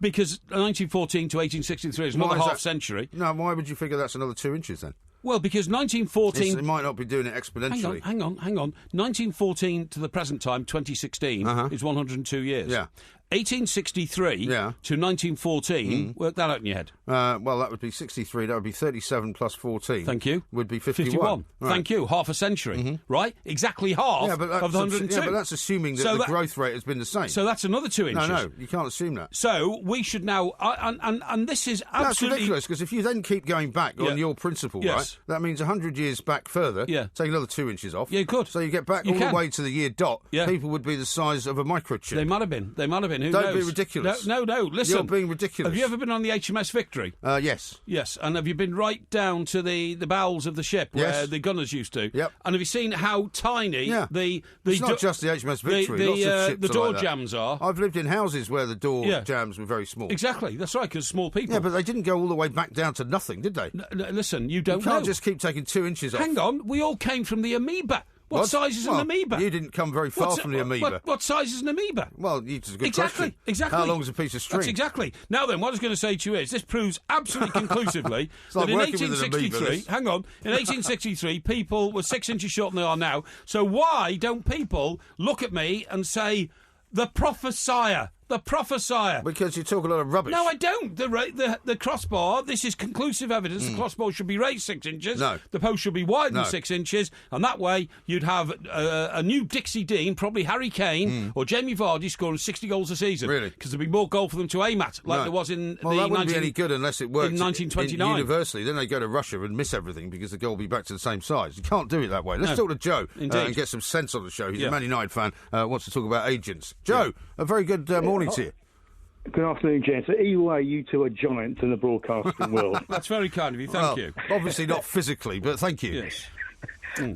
Because 1914 to 1863 is another half century. No, why would you figure that's another 2 inches then? Well, because 1914... It might not be doing it exponentially. Hang on. 1914 to the present time, 2016, is 102 years. Yeah. 1863 to 1914, work that out in your head. Well, that would be 63. That would be 37 plus 14. Thank you. Would be 51. Right. Thank you. Half a century, right? Exactly half of the 102. Yeah, but that's assuming that the growth rate has been the same. So that's another 2 inches. No, you can't assume that. So we should now... And this is absolutely... That's ridiculous, because if you then keep going back on your principle, right, that means 100 years back further, take another 2 inches off. Yeah, you could. So you get back all the way to the year dot, people would be the size of a microchip. They might have been. Who Don't knows? be ridiculous. No, listen. You're being ridiculous. Have you ever been on the HMS Victory? Yes. Yes, and have you been right down to the bowels of the ship where the gunners used to? Yep. And have you seen how tiny the It's not just the HMS Victory. Lots of ships the are door like that. jams are? I've lived in houses where the door jams were very small. Exactly, that's right, because small people. Yeah, but they didn't go all the way back down to nothing, did they? Listen, you don't You can't know. just keep taking 2 inches off. Hang on, we all came from the amoeba. What size is an amoeba? You didn't come very far from the amoeba. What size is an amoeba? Well, it's a good question. Exactly. How long is a piece of string? That's exactly. Now then, what I was going to say to you is, this proves absolutely conclusively It's like that in working with an amoeba, 1863, this. hang on, in 1863, people were 6 inches shorter than they are now. So why don't people look at me and say, the prophesier? The prophesier. Because you talk a lot of rubbish. No, I don't. The crossbar, this is conclusive evidence. The crossbar should be raised 6 inches. No. The post should be wider than No. 6 inches. And that way, you'd have a new Dixie Dean, probably Harry Kane or Jamie Vardy scoring 60 goals a season. Really? Because there'd be more goal for them to aim at, like No. there was in Well, the that wouldn't be any good unless it worked in 1929. universally. Then they go to Russia and miss everything because the goal will be back to the same size. You can't do it that way. Let's No. talk to Joe Indeed. and get some sense on the show. He's Yeah. a Man United fan, wants to talk about agents. Joe, a very good morning to you. Good afternoon, gents. Either way, you two are giants in the broadcasting world. That's very kind of you. Thank you. Obviously not physically, but thank you. Yes.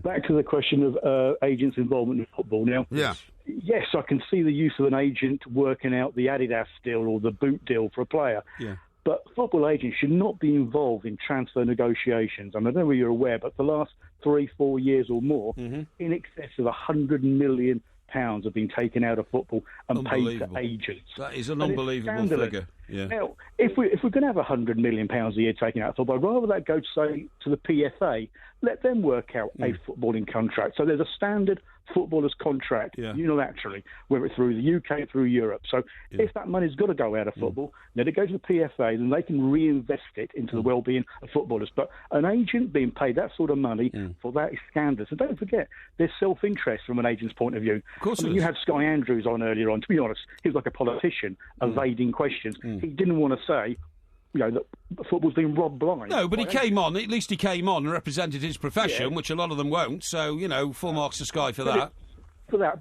Back to the question of agents' involvement in football. Now, yes, I can see the use of an agent working out the Adidas deal or the boot deal for a player. Yeah. But football agents should not be involved in transfer negotiations. I don't know whether you're aware, but the last 3-4 years or more, in excess of £100 million have been taken out of football and paid to agents. That is an And it's unbelievable scandalous. figure. Yeah. Now, if we're going to have £100 million a year taken out of football, I'd rather that go, say, to the PFA, let them work out a footballing contract. So there's a standard footballer's contract unilaterally, whether it's through the UK, through Europe. So if that money's got to go out of football, let it go to the PFA, then they can reinvest it into the well-being of footballers. But an agent being paid that sort of money for that is scandalous. And don't forget, there's self-interest from an agent's point of view. Of course, you had Sky Andrews on earlier on. To be honest, he was like a politician, evading questions. He didn't want to say, that football's been robbed blind. No, but he came on. At least he came on and represented his profession, which a lot of them won't. So, full marks to Sky for that.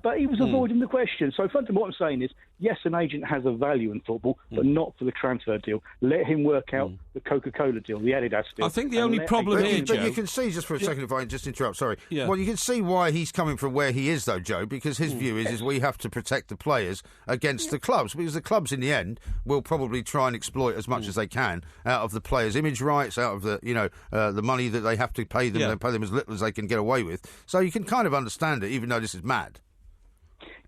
But he was avoiding the question. So fundamentally what I'm saying is, yes, an agent has a value in football, but not for the transfer deal. Let him work out the Coca-Cola deal, the Adidas deal. I think the only problem here, Joe... But you can see, just for a second, if I can just interrupt, sorry. Yeah. Well, you can see why he's coming from where he is, though, Joe, because his view is we have to protect the players against the clubs, because the clubs, in the end, will probably try and exploit as much as they can out of the players' image rights, out of the, the money that they have to pay them. They pay them as little as they can get away with. So you can kind of understand it, even though this is mad.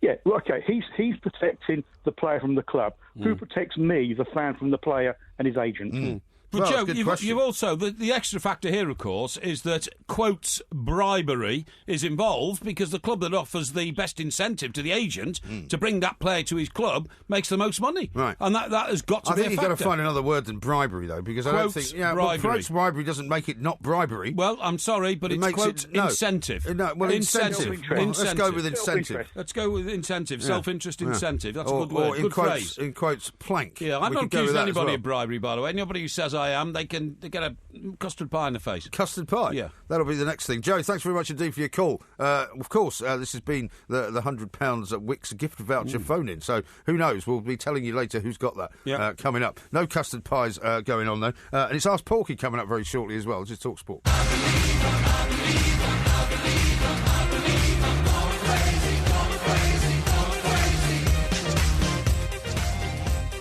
Yeah, well, okay, he's protecting the player from the club. Who protects me, the fan, from the player and his agent? But Well, Joe, you've also the extra factor here, of course, is that quotes bribery is involved because the club that offers the best incentive to the agent to bring that player to his club makes the most money, right? And that has got to I be. think a you've factor. got to find another word than bribery, though, because I don't think bribery. Quotes bribery doesn't make it not bribery. Well, I'm sorry, but it's quote incentive. Incentive. Let's go with incentive. Let's go with incentive. Self-interest incentive. That's a good or word. Good phrase. In quotes, plank. Yeah, I'm We not could go accusing with that anybody as well. of bribery, by the way. Anybody who says I am, they get a custard pie in the face. Custard pie? Yeah. That'll be the next thing. Joe, thanks very much indeed for your call. Of course, this has been the £100 at Wix gift voucher phone-in, so who knows? We'll be telling you later who's got that coming up. No custard pies going on, though. And it's Ask Porky coming up very shortly as well. Just talk sport.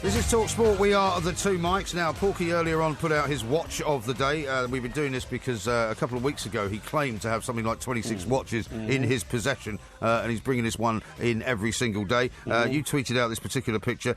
This is Talk Sport. We are the two mics. Now, Porky earlier on put out his watch of the day. We've been doing this because a couple of weeks ago he claimed to have something like 26 watches in his possession, and he's bringing this one in every single day. You tweeted out this particular picture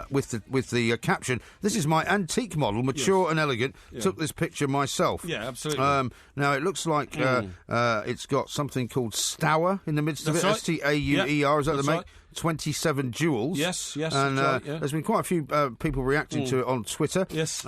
with the caption, "This is my antique model, mature and elegant. Took this picture myself." Yeah, absolutely. Now, it looks like it's got something called Stour in the midst of it. Right. Stauer, is that the That's make? right. 27 jewels. Yes, And that's right, there's been quite a few people reacting to it on Twitter. Yes.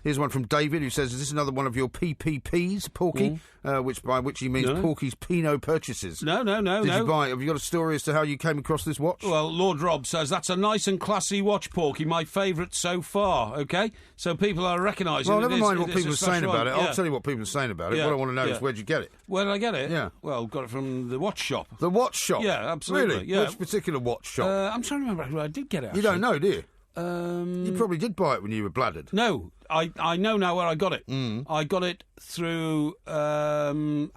Here's one from David who says, "Is this another one of your PPPs, Porky?" By which he means Porky's Pinot purchases. No. Did you buy it? Have you got a story as to how you came across this watch? Well, Lord Rob says, that's a nice and classy watch, Porky, my favourite so far, OK? So people are recognising Well, never mind what it is people a are saying special about it. one. I'll tell you what people are saying about it. Yeah. What I want to know Yeah. is, where'd you get it? Where did I get it? Yeah. Well, got it from the watch shop. The watch shop? Yeah, absolutely. Really? Yeah. Which particular watch shop? I'm trying to remember who I did get it. You don't know, do you? You probably did buy it when you were bladdered. No, I know now where I got it. I got it through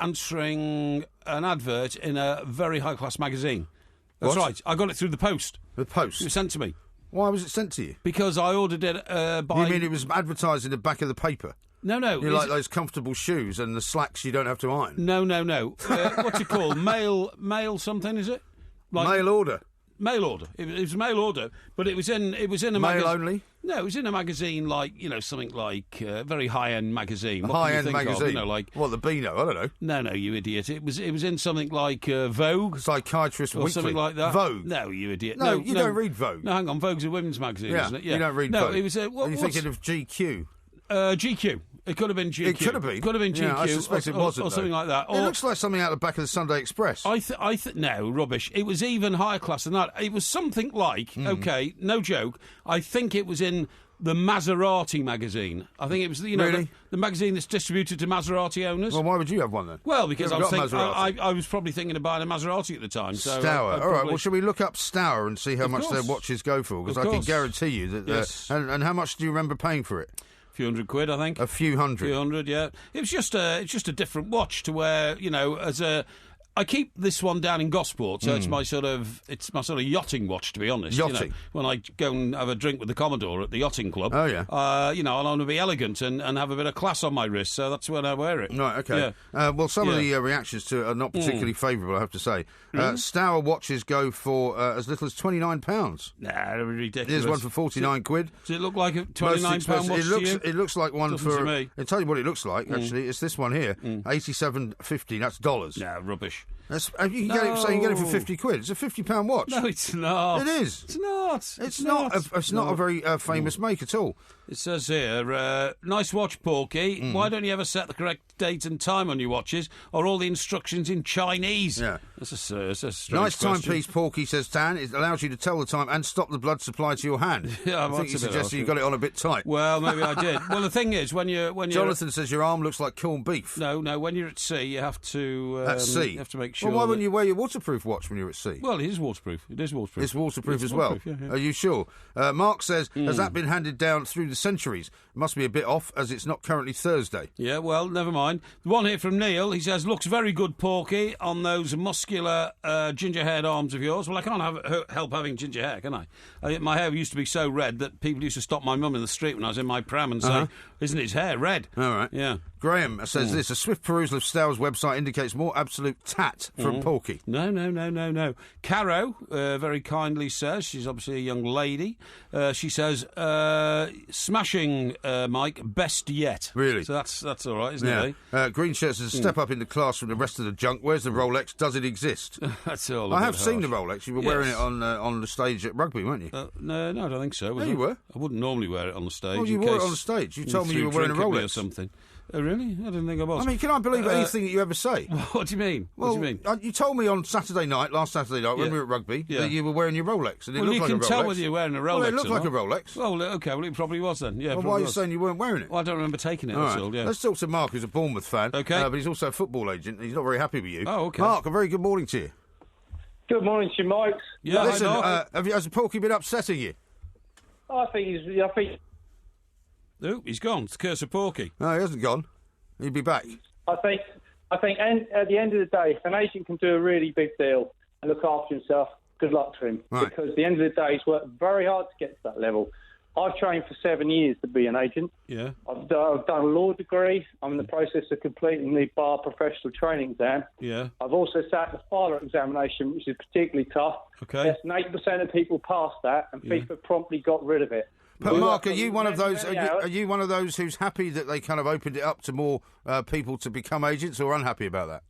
answering an advert in a very high-class magazine. That's right. I got it through the post. The post? It was sent to me. Why was it sent to you? Because I ordered it by... You mean it was advertised in the back of the paper? No. You like those comfortable shoes and the slacks you don't have to iron? No. What's it called? Mail something, is it? Mail order. Mail order. It was a mail order, but it was in a mail magazine. only. No, it was in a magazine something like a very high-end magazine. High-end magazine. What, the Beano? I don't know. No, you idiot! It was in something like Vogue, Psychiatrist or Weekly, something like that. Vogue. No, you idiot! No, you don't read Vogue. No, hang on. Vogue's a women's magazine, isn't it? Yeah, you don't read Vogue. No, it was. Are you thinking of GQ? GQ. It could have been GQ. It could have been. Could have been GQ. Yeah, I suspect it wasn't, or something like that. It looks like something out the back of the Sunday Express. No, rubbish. It was even higher class than that. It was something like, okay, no joke, I think it was in the Maserati magazine. I think it was, really? the magazine that's distributed to Maserati owners. Well, why would you have one then? Well, because I was was probably thinking of buying a Maserati at the time. So Stour. All right, well, shall we look up Stour and see how much their watches go for? Because I can guarantee you that... Yes. And how much do you remember paying for it? A few £100, I think. A few hundred. A few hundred, yeah. It's just a different watch to where, I keep this one down in Gosport, so it's my sort of yachting watch, to be honest. Yachting. When I go and have a drink with the Commodore at the yachting club. Oh yeah. I want to be elegant and have a bit of class on my wrist, so that's when I wear it. Right. Okay. Yeah. Well, some of the reactions to it are not particularly favourable, I have to say. Stour watches go for as little as £29. Nah, ridiculous. Here's one for 49 quid. Does it look like a £29 watch to you? It looks like one Doesn't for. to me. I'll tell you what it looks like. Actually, it's this one here, $87.50. That's dollars. Nah, rubbish. You can get it. So you can get it for 50 quid. It's a £50 watch. No, it's not. It is. It's not. It's not. It's not a very famous make at all. It says here, nice watch, Porky. Why don't you ever set the correct date and time on your watches, or all the instructions in Chinese? Yeah. That's a strange nice question. timepiece, Porky, says Dan. It allows you to tell the time and stop the blood supply to your hand. Yeah, I think you suggested you got it on a bit tight. Well, maybe I did. Well, the thing is, when you're Jonathan says your arm looks like corned beef. No, when you're at sea, you have to... at sea? You have to make sure... Well, why wouldn't you wear your waterproof watch when you're at sea? Well, it is waterproof. It's waterproof as well. Yeah. Are you sure? Mark says, has that been handed down through the centuries? Must be a bit off, as it's not currently Thursday. Yeah, well, never mind. The one here from Neil, he says, looks very good, Porky, on those muscular ginger-haired arms of yours. Well, I can't help having ginger hair, can I? My hair used to be so red that people used to stop my mum in the street when I was in my pram and say, isn't his hair red? All right. Yeah. Graham says this, a swift perusal of Stour's website indicates more absolute tat from Porky. No. Caro very kindly says, she's obviously a young lady, she says, smashing, Mike, best yet. Really? So that's all right, isn't it? Green Shirt says, step up in the class from the rest of the junk. Where's the Rolex? Does it exist? That's all. I have seen the Rolex. You were wearing it on the stage at rugby, weren't you? No, I don't think so. You were. I wouldn't normally wear it on the stage. Oh, you wore it on the stage. You told me you were wearing a Rolex or something. Oh, really? I didn't think I was. I mean, can I believe anything that you ever say? What do you mean? Well, what do you mean? You told me on last Saturday night, when we were at rugby, that you were wearing your Rolex. And it looked like a Rolex. You can tell whether you're wearing a Rolex. Well, it looked like a Rolex. Well, okay, it probably was then. Yeah. Well, why are you saying you weren't wearing it? Well, I don't remember taking it. That's all. Yeah. Let's talk to Mark, who's a Bournemouth fan. Okay. But he's also a football agent. And he's not very happy with you. Oh, okay. Mark, a very good morning to you. Good morning to you, Mike. Yeah. Listen, has Porky been upsetting you? I think. Oh, he's gone. It's the curse of Porky. No, he hasn't gone. He'll be back. I think, and at the end of the day, if an agent can do a really big deal and look after himself, good luck to him. Right. Because at the end of the day, he's worked very hard to get to that level. I've trained for 7 years to be an agent. Yeah. I've done a law degree. I'm in the process of completing the bar professional training exam. Yeah. I've also sat the FALA examination, which is particularly tough. Okay. Less than 8% of people passed that, and FIFA promptly got rid of it. But Mark, are you one of those? Are you one of those who's happy that they kind of opened it up to more people to become agents, or unhappy about that?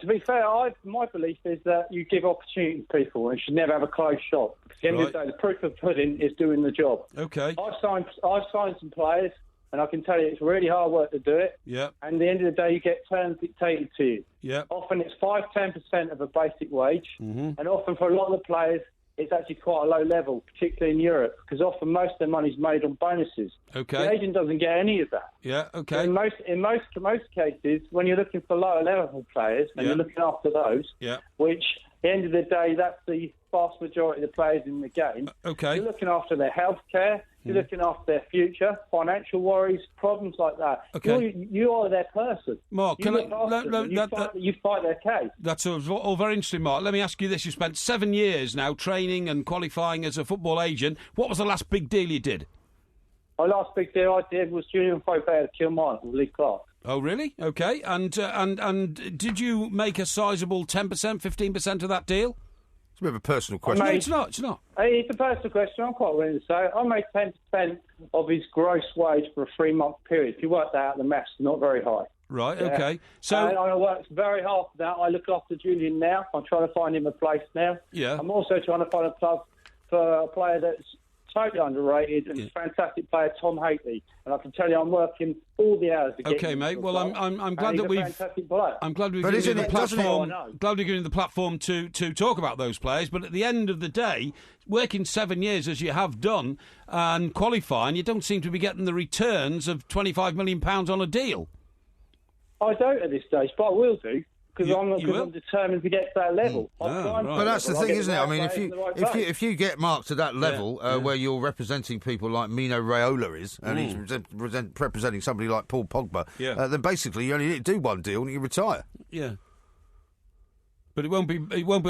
To be fair, my belief is that you give opportunity to people and should never have a closed shop. At the end of the day, the proof of pudding is doing the job. Okay. I've signed some players, and I can tell you it's really hard work to do it. Yeah. And at the end of the day, you get terms dictated to you. Yeah. Often it's 5-10% of a basic wage, and often for a lot of the players, it's actually quite a low level, particularly in Europe, because often most of their money's made on bonuses. Okay. The agent doesn't get any of that. Yeah. Okay. In most cases, when you're looking for lower level players and you're looking after those, which the end of the day, that's the vast majority of the players in the game. Okay. You're looking after their health care. You're looking after their future, financial worries, problems like that. Okay. You are their person. Mark, you fight their case. That's all very interesting, Mark. Let me ask you this. You spent 7 years now training and qualifying as a football agent. What was the last big deal you did? The last big deal I did was Junior Folk at Kilmarnock with Lee Clark. Oh, really? Okay. And did you make a sizable 10%, 15% of that deal? It's a bit of a personal question. No, it's not. It's a personal question. I'm quite willing to say I made 10% of his gross wage for a 3-month period. If you work that out, the maths not very high. Right. Yeah. Okay. So I worked very hard for that. I look after Julian now. I'm trying to find him a place now. Yeah. I'm also trying to find a club for a player that's totally underrated and fantastic player, Tom Hately. And I can tell you, I'm working all the hours to get okay, him mate. Well, I'm glad that we've. Fantastic player. I'm glad we've given you the platform. Glad we're giving the platform to talk about those players. But at the end of the day, working 7 years as you have done and qualifying, you don't seem to be getting the returns of £25 million on a deal. I don't at this stage, but I will do. Because I'm determined to get to that level. But that's the thing, isn't it? I mean, if you get Mark to that level where you're representing people like Mino Raiola is, and he's representing somebody like Paul Pogba, then basically you only need to do one deal and you retire. Yeah. But it won't be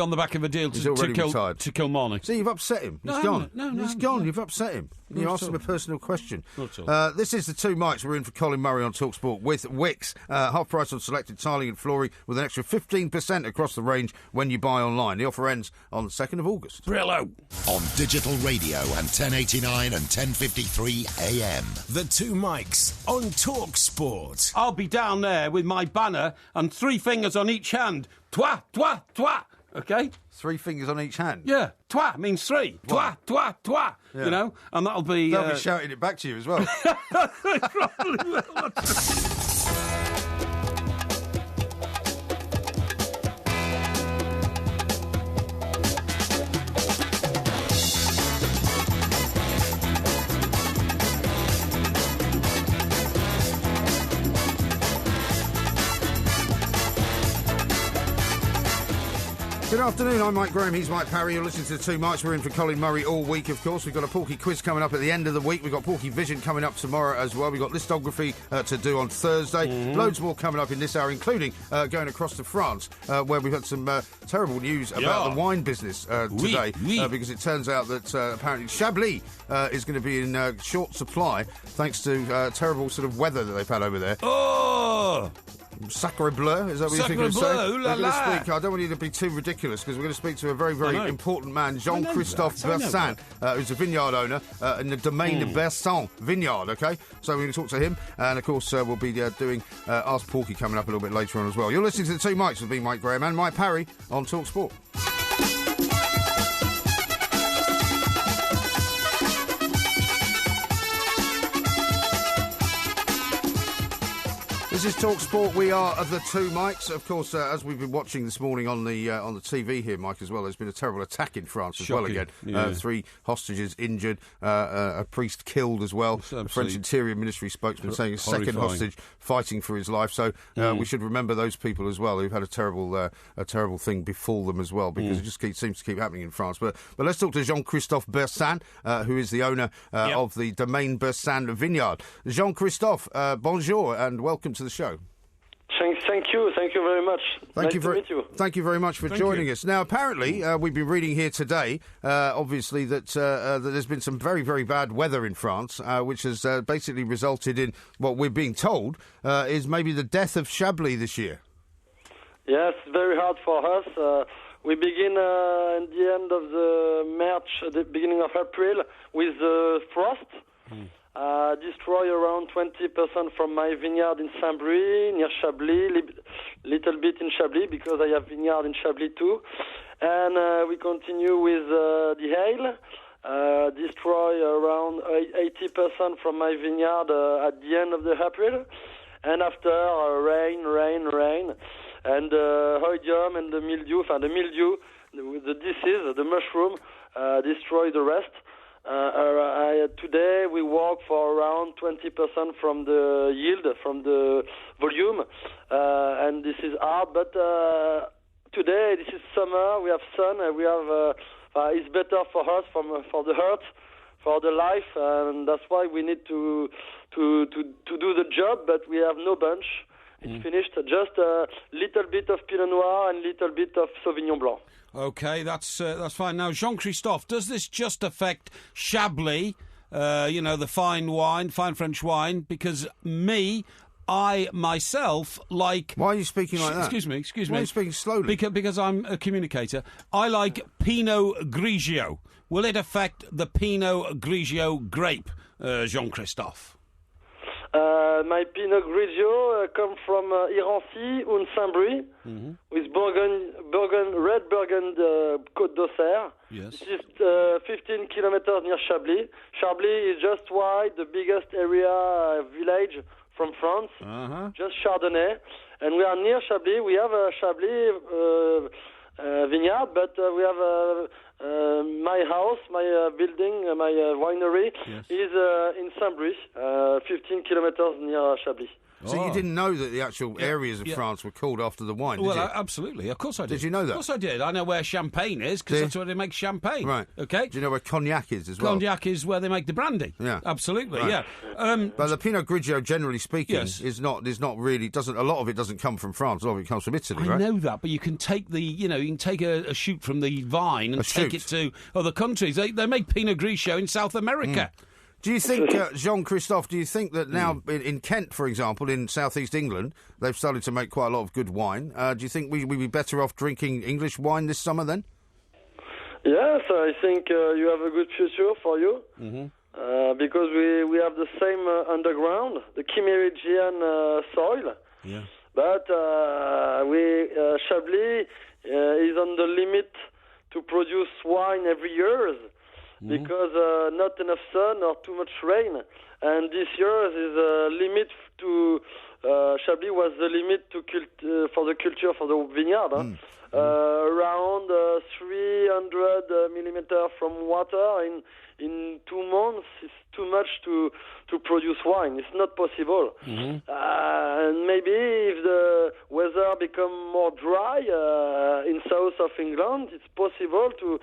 on the back of a deal to Kilmarnock. See, you've upset him. He's gone. He's gone. You've upset him. You asked him a personal question. This is the Two Mics. We're in for Colin Murray on TalkSport with Wix. Half price on selected tiling and flooring with an extra 15% across the range when you buy online. The offer ends on the 2nd of August. Brillo. On digital radio and 1089 and 1053 AM. The Two Mics on TalkSport. I'll be down there with my banner and 3 fingers on each hand. Twa, twa, twa. Okay? 3 fingers on each hand? Yeah. Twa means 3. Twa, twa, twa. Yeah. You know? And that'll be... They'll be shouting it back to you as well. They probably will. Good afternoon, I'm Mike Graham, he's Mike Parry, you're listening to the Two Mics. We're in for Colin Murray all week, of course. We've got a Porky quiz coming up at the end of the week. We've got Porky Vision coming up tomorrow as well. We've got listography to do on Thursday. Loads more coming up in this hour, including going across to France, where we've had some terrible news about the wine business today, because it turns out that apparently Chablis is going to be in short supply thanks to terrible sort of weather that they've had over there. Oh! Sacre bleu, is that what you're thinking of saying? I don't want you to be too ridiculous, because we're going to speak to a very, very important man, Jean-Christophe Bersin, who's a vineyard owner in the Domaine de Bersin vineyard, OK? So we're going to talk to him, and of course we'll be doing Ask Porky coming up a little bit later on as well. You're listening to the Two Mics with me, Mike Graham, and Mike Parry on TalkSport. This is TalkSport. We are the Two Mics. Of course, as we've been watching this morning on the TV here, Mike, as well, there's been a terrible attack in France as well again. 3 hostages injured, a priest killed as well. The French Interior Ministry spokesman saying a second hostage fighting for his life. So we should remember those people as well who've had a terrible thing befall them as well, because it just seems to keep happening in France. But let's talk to Jean-Christophe Bersin, who is the owner of the Domaine Bersin vineyard. Jean-Christophe, bonjour and welcome to the show. Thank you very much. Nice to meet you. Thank you very much for joining us. Now, apparently, we've been reading here today, obviously, that there's been some very, very bad weather in France, which has basically resulted in what we're being told is maybe the death of Chablis this year. Yes, very hard for us. We begin at the end of the March, the beginning of April, with frost. Destroy around 20% from my vineyard in Saint-Brie, near Chablis, little bit in Chablis, because I have vineyard in Chablis too. And we continue with the hail, destroy around 80% from my vineyard at the end of the April. And after, rain, and oidium and the mildew, the disease, the mushroom, destroy the rest. Today we work for around 20% from the yield, from the volume, and this is hard, but today this is summer. We have sun. We have. It's better for us, for the heart, for the life, and that's why we need to do the job. But we have no bunch. It's finished. Just a little bit of Pinot Noir and little bit of Sauvignon Blanc. Okay, that's fine. Now, Jean-Christophe, does this just affect Chablis? The fine French wine? Because I myself like... Why are you speaking like that? Excuse me. Why are you speaking slowly? Because I'm a communicator. I like Pinot Grigio. Will it affect the Pinot Grigio grape, Jean-Christophe? My Pinot Grigio comes from Irancy and Saint-Brie with red Burgundy Côte d'Auxerre. Yes. This is 15 kilometers near Chablis. Chablis is just wide, the biggest area village from France, just Chardonnay. And we are near Chablis. We have a Chablis vineyard, but we have my house, my building, my winery is in Saint-Brie, 15 kilometers near Chablis. So you didn't know that the actual areas of France were called after the wine, did you? Absolutely. Of course I did. Did you know that? Of course I did. I know where Champagne is, because that's where they make champagne. Right. Okay? Do you know where Cognac is as well? Cognac is where they make the brandy. Yeah. Absolutely, right. yeah. But the Pinot Grigio, generally speaking, is not really, a lot of it doesn't come from France, a lot of it comes from Italy, right? I know that, but you can take a shoot from the vine and take it to other countries. They make Pinot Grigio in South America. Do you think, Jean-Christophe, that now in Kent, for example, in southeast England, they've started to make quite a lot of good wine? Do you think we'd be better off drinking English wine this summer then? Yes, I think you have a good future for you. Because we have the same underground, the Kimerigian soil. Yeah. But Chablis is on the limit to produce wine every year. Because not enough sun or too much rain. And this year is a limit to... Chablis was the limit for the culture, for the vineyard. Around 300 millimeter from water in 2 months is too much to produce wine. It's not possible. And maybe if the weather become more dry in south of England, it's possible to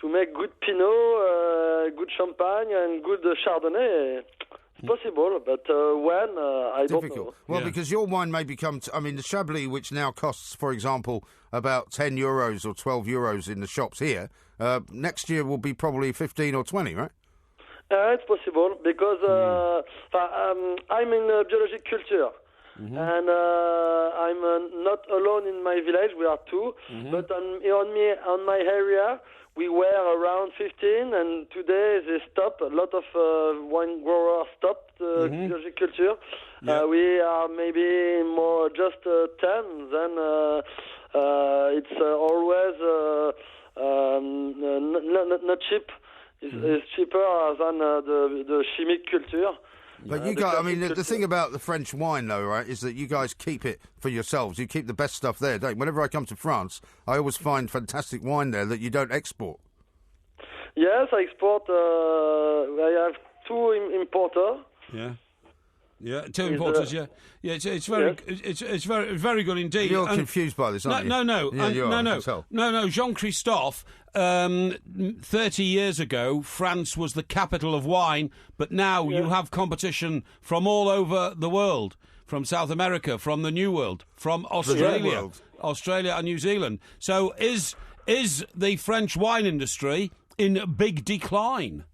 make good Pinot, good Champagne, and good Chardonnay. It's possible, but when, I don't know. Well, because your wine may become... the Chablis, which now costs, for example, about 10 euros or 12 euros in the shops here, next year will be probably 15 or 20, right? It's possible, because I'm in biologic culture. And I'm not alone in my village, we are 2, but on my area... We were around 15, and today they stopped. A lot of wine growers stopped biologic culture. We are maybe more just 10. Then it's always not cheap. It's cheaper than the chimic culture. But you guys, the thing about the French wine, though, right, is that you guys keep it for yourselves. You keep the best stuff there, don't you? Whenever I come to France, I always find fantastic wine there that you don't export. Yes, I export. I have 2 importers. Yeah, 2 importers. Yeah. It's very, it's very good indeed. You're confused by this, aren't you? No. Jean-Christophe. 30 years ago, France was the capital of wine, but now you have competition from all over the world, from South America, from the New World, from Australia, and New Zealand. So, is the French wine industry in big decline?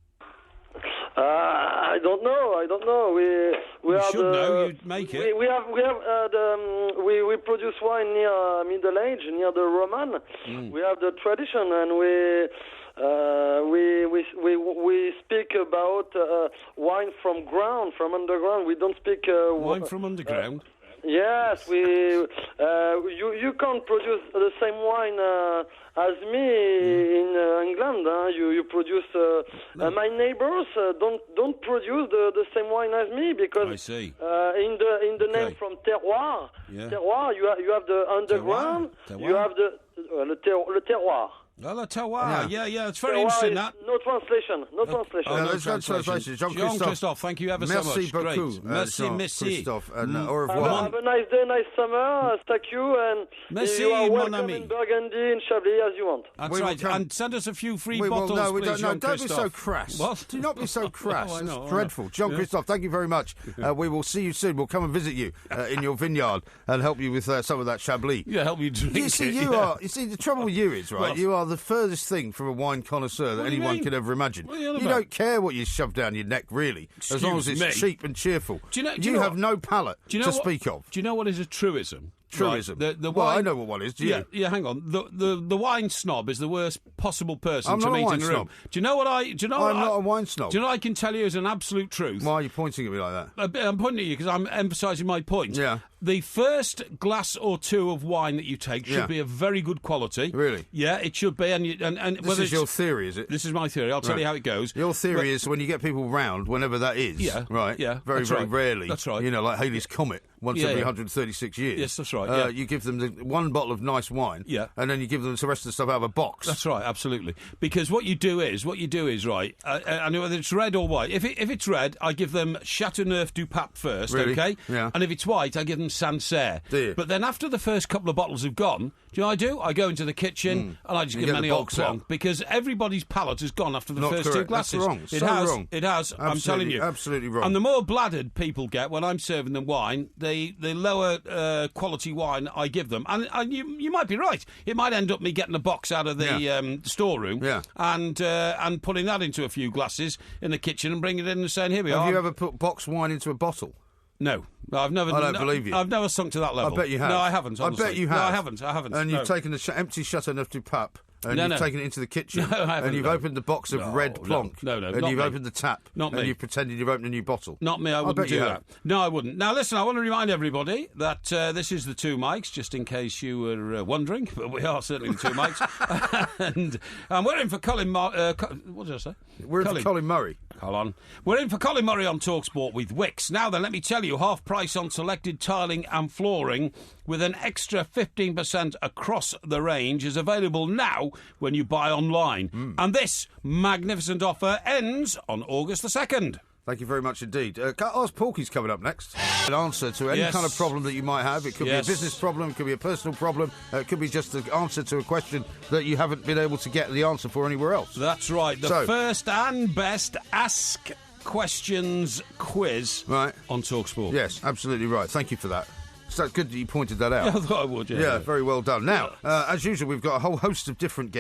I don't know. We you should know. You'd make it. We produce wine near Middle Age, near the Roman. We have the tradition, and we speak about wine from ground, from underground. We don't speak wine from underground. Yes, you can't produce the same wine as me in England. You produce. My neighbors don't produce the same wine as me because I see. In the name from terroir, terroir. You have the underground. Terroir. You have the terroir. La Terroir. Yeah, it's very interesting, that. No translation. There's no translation. Jean-Christophe, thank you ever so much. Beaucoup, Merci. Christophe, and au revoir. Have a nice day, nice summer. Thank you, and Merci, you are mon welcome ami. in Burgundy, in Chablis, as you want. That's right. And send us a few free bottles, please, don't be so Jean-Christophe. crass. What? Do not be so crass. I know, It's dreadful. Jean-Christophe, thank you very much. We will see you soon. We'll come and visit you in your vineyard and help you with some of that Chablis. Yeah, help you drink You see, the trouble with you is, right, What? you are the furthest thing from a wine connoisseur that What do you anyone mean? could ever imagine. What are you on You about? don't care what you shove down your neck, really, as long as Excuse it's me. cheap and cheerful. Do you know have what? no palate to speak of. Do you know what is a truism? Truism. Right, the well, wine, I know what one is. Do you? Yeah, hang on. The wine snob is the worst possible person I'm to not a meet wine in the room. snob. Do you know what I? Do you know? I'm not a wine snob. Do you know what I can tell you as an absolute truth? Why are you pointing at me like that? I'm pointing at you because I'm emphasising my point. Yeah. The first glass or two of wine that you take should be of very good quality. Really? Yeah, it should be. And This is your theory, is it? This is my theory. I'll tell you how it goes. Your theory is when you get people round, whenever that is, Yeah, right? yeah, Very, that's very right. rarely. That's right. You know, like Halley's Comet, once every 136 years. Yes, that's right, yeah. You give them one bottle of nice wine, and then you give them the rest of the stuff out of a box. That's right, absolutely. Because what you do is, right, and whether it's red or white, if it's red, I give them Chateauneuf du Pape first, Really? okay? Yeah. And if it's white, I give them Sancerre. Do you? But then after the first couple of bottles have gone, do you know what I do? I go into the kitchen and I just You give get them the any old box out. clonk because everybody's palate has gone after the Not first two correct. That's glasses. wrong. It So has. wrong. It has. I'm telling you. Absolutely wrong. And the more bladdered people get when I'm serving them wine, the lower quality wine I give them. And you might be right. It might end up me getting a box out of the storeroom and putting that into a few glasses in the kitchen and bringing it in and saying, here we are. Have you ever put box wine into a bottle? No, I've never. I don't believe you. I've never sunk to that level. I bet you have. No, I haven't. Honestly. I bet you have. No, I haven't. And you've taken the empty Chateauneuf du Pape. And No, you've no. taken it into the kitchen, No, I haven't, and you've no. opened the box of red plonk, no, and not you've me. opened the tap, Not and me. you've pretended you've opened a new bottle. Not me, I wouldn't bet do you that. have. No, I wouldn't. Now, listen, I want to remind everybody that this is the Two Mics, just in case you were wondering, but we are certainly the Two Mics. and we're in for Colin... what did I say? We're in for Colin Murray. Hold on. We're in for Colin Murray on TalkSport with Wix. Now then, let me tell you, half price on selected tiling and flooring with an extra 15% across the range is available now when you buy online. And this magnificent offer ends on August the 2nd. Thank you very much indeed. Ask Porky's coming up next. An answer to any kind of problem that you might have. It could be a business problem, it could be a personal problem, it could be just the answer to a question that you haven't been able to get the answer for anywhere else. That's right. The first and best Ask Questions quiz on TalkSport. Yes, absolutely right. Thank you for that. So good that you pointed that out. Yeah, I thought I would, yeah. Yeah, very well done. Now, as usual, we've got a whole host of different